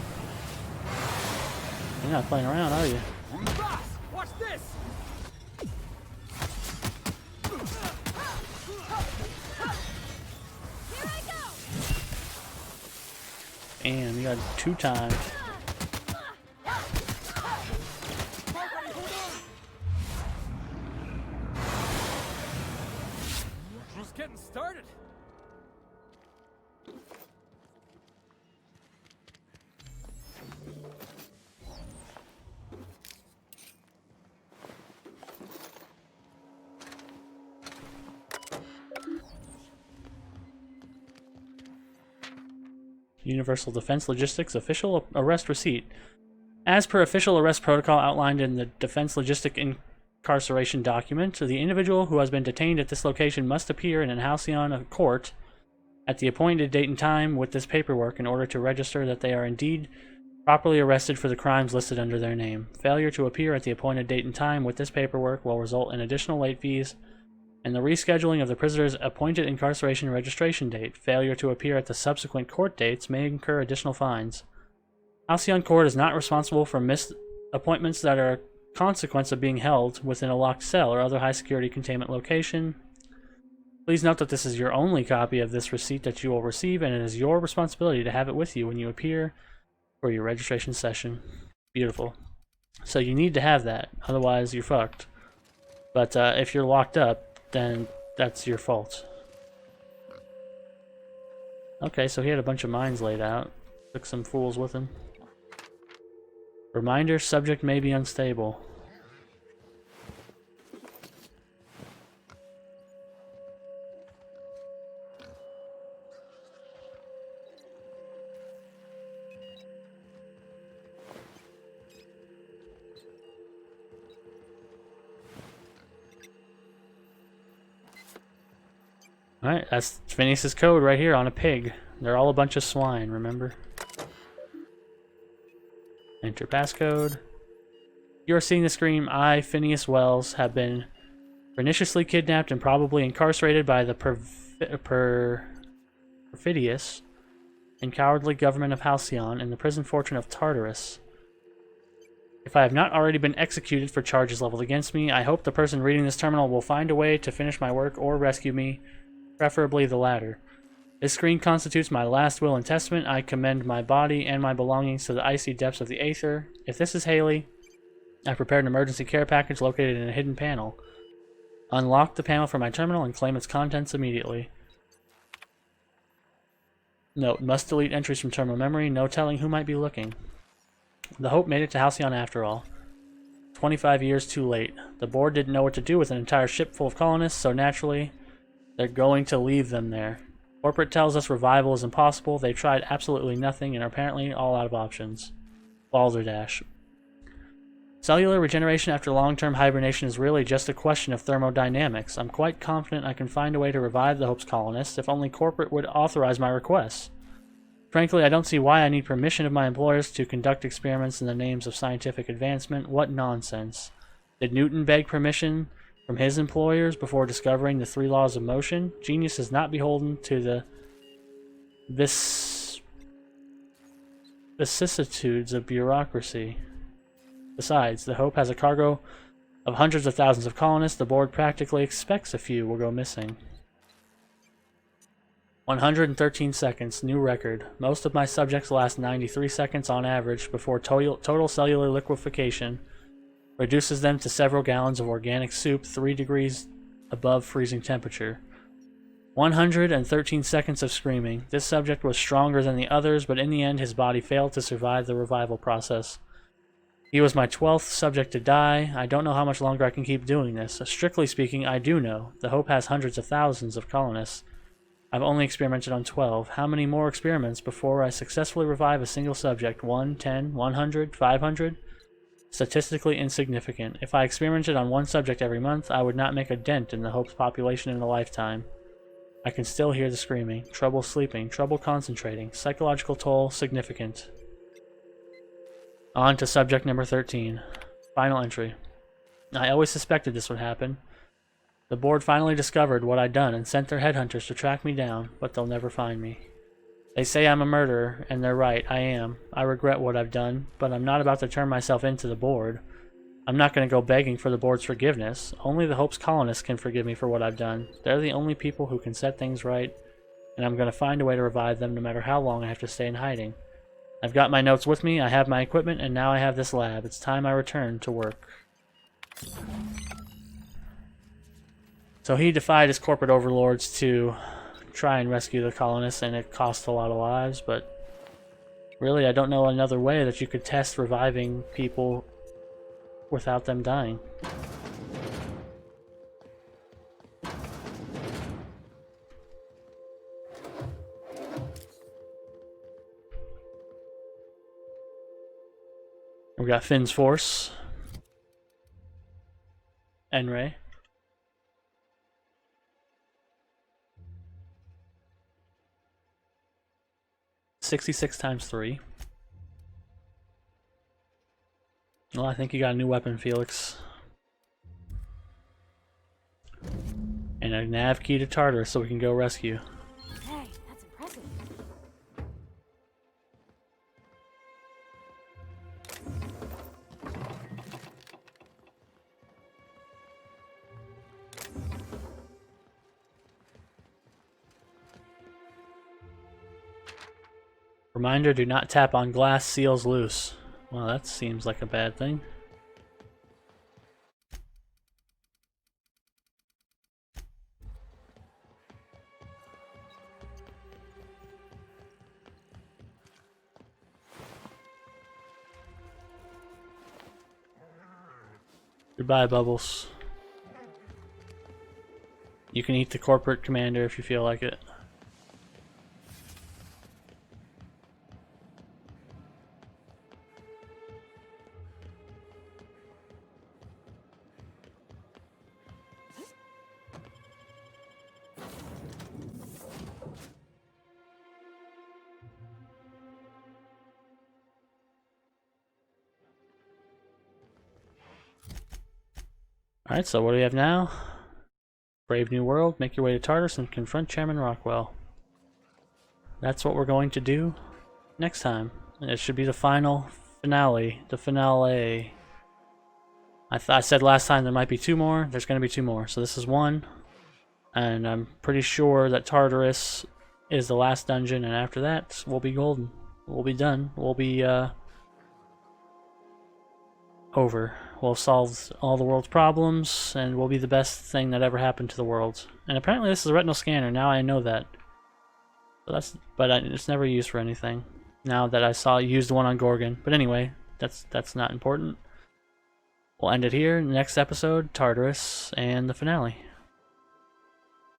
You're not playing around, are you? Boss, watch this. Damn, you got 2 times. Just getting started. Universal Defense Logistics Official Arrest Receipt. As per official arrest protocol outlined in the Defense Logistic Incarceration document, the individual who has been detained at this location must appear in an Halcyon court at the appointed date and time with this paperwork in order to register that they are indeed properly arrested for the crimes listed under their name. Failure to appear at the appointed date and time with this paperwork will result in additional late fees and the rescheduling of the prisoner's appointed incarceration registration date. Failure to appear at the subsequent court dates may incur additional fines. Halcyon Court is not responsible for missed appointments that are a consequence of being held within a locked cell or other high-security containment location. Please note that this is your only copy of this receipt that you will receive, and it is your responsibility to have it with you when you appear for your registration session. Beautiful. So you need to have that, otherwise you're fucked. But if you're locked up, then that's your fault. Okay, so he had a bunch of mines laid out. Took some fools with him. Reminder, subject may be unstable. Alright, that's Phineas's code right here on a pig. They're all a bunch of swine, remember? Enter passcode. You are seeing the screen. I, Phineas Wells, have been perniciously kidnapped and probably incarcerated by the perfidious and cowardly government of Halcyon in the prison fortress of Tartarus. If I have not already been executed for charges leveled against me, I hope the person reading this terminal will find a way to finish my work or rescue me, preferably the latter. This screen constitutes my last will and testament. I commend my body and my belongings to the icy depths of the aether. If this is Haley, I prepared an emergency care package located in a hidden panel. Unlock the panel from my terminal and claim its contents immediately. Note, must delete entries from terminal memory, no telling who might be looking. The Hope made it to Halcyon after all. 25 years too late. The board didn't know what to do with an entire ship full of colonists, so naturally, they're going to leave them there. Corporate tells us revival is impossible. They tried absolutely nothing and are apparently all out of options. Balderdash. Cellular regeneration after long-term hibernation is really just a question of thermodynamics. I'm quite confident I can find a way to revive the Hope's colonists if only corporate would authorize my requests. Frankly, I don't see why I need permission of my employers to conduct experiments in the names of scientific advancement. What nonsense. Did Newton beg permission from his employers before discovering the 3 laws of motion. Genius is not beholden to the vicissitudes of bureaucracy. Besides, the Hope has a cargo of hundreds of thousands of colonists. The board practically expects a few will go missing. 113 seconds, new record. Most of my subjects last 93 seconds on average before total cellular liquefaction reduces them to several gallons of organic soup 3 degrees above freezing temperature. 113 seconds of screaming. This subject was stronger than the others, but in the end his body failed to survive the revival process. He was my 12th subject to die. I don't know how much longer I can keep doing this. Strictly speaking, I do know. The Hope has hundreds of thousands of colonists. I've only experimented on 12. How many more experiments before I successfully revive a single subject? 1, 10, 100, 500? Statistically insignificant. If I experimented on 1 subject every month, I would not make a dent in the Hope's population in a lifetime. I can still hear the screaming. Trouble sleeping. Trouble concentrating. Psychological toll significant. On to subject number 13. Final entry. I always suspected this would happen. The board finally discovered what I'd done and sent their headhunters to track me down, but they'll never find me. They say I'm a murderer, and they're right, I am. I regret what I've done, but I'm not about to turn myself into the board. I'm not going to go begging for the board's forgiveness. Only the Hope's colonists can forgive me for what I've done. They're the only people who can set things right, and I'm going to find a way to revive them no matter how long I have to stay in hiding. I've got my notes with me, I have my equipment, and now I have this lab. It's time I return to work. So he defied his corporate overlords to try and rescue the colonists, and it cost a lot of lives, but really I don't know another way that you could test reviving people without them dying. We got Finn's force. N-Ray. $66 times 3. Well, I think you got a new weapon, Felix. And a nav key to Tartarus so we can go rescue. Hey, that's impressive. Reminder, do not tap on glass, seals loose. Well, that seems like a bad thing. Goodbye, Bubbles. You can eat the corporate commander if you feel like it. Alright, so what do we have now? Brave New World, make your way to Tartarus and confront Chairman Rockwell. That's what we're going to do next time. It should be the final finale. The finale. I said last time there might be 2 more. There's going to be 2 more. So this is 1. And I'm pretty sure that Tartarus is the last dungeon. And after that, we'll be golden. We'll be done. We'll be over. We'll have solved all the world's problems, and we'll be the best thing that ever happened to the world. And apparently this is a retinal scanner, now I know that. But it's never used for anything. Now that I saw you used one on Gorgon. But anyway, that's not important. We'll end it here. Next episode, Tartarus, and the finale.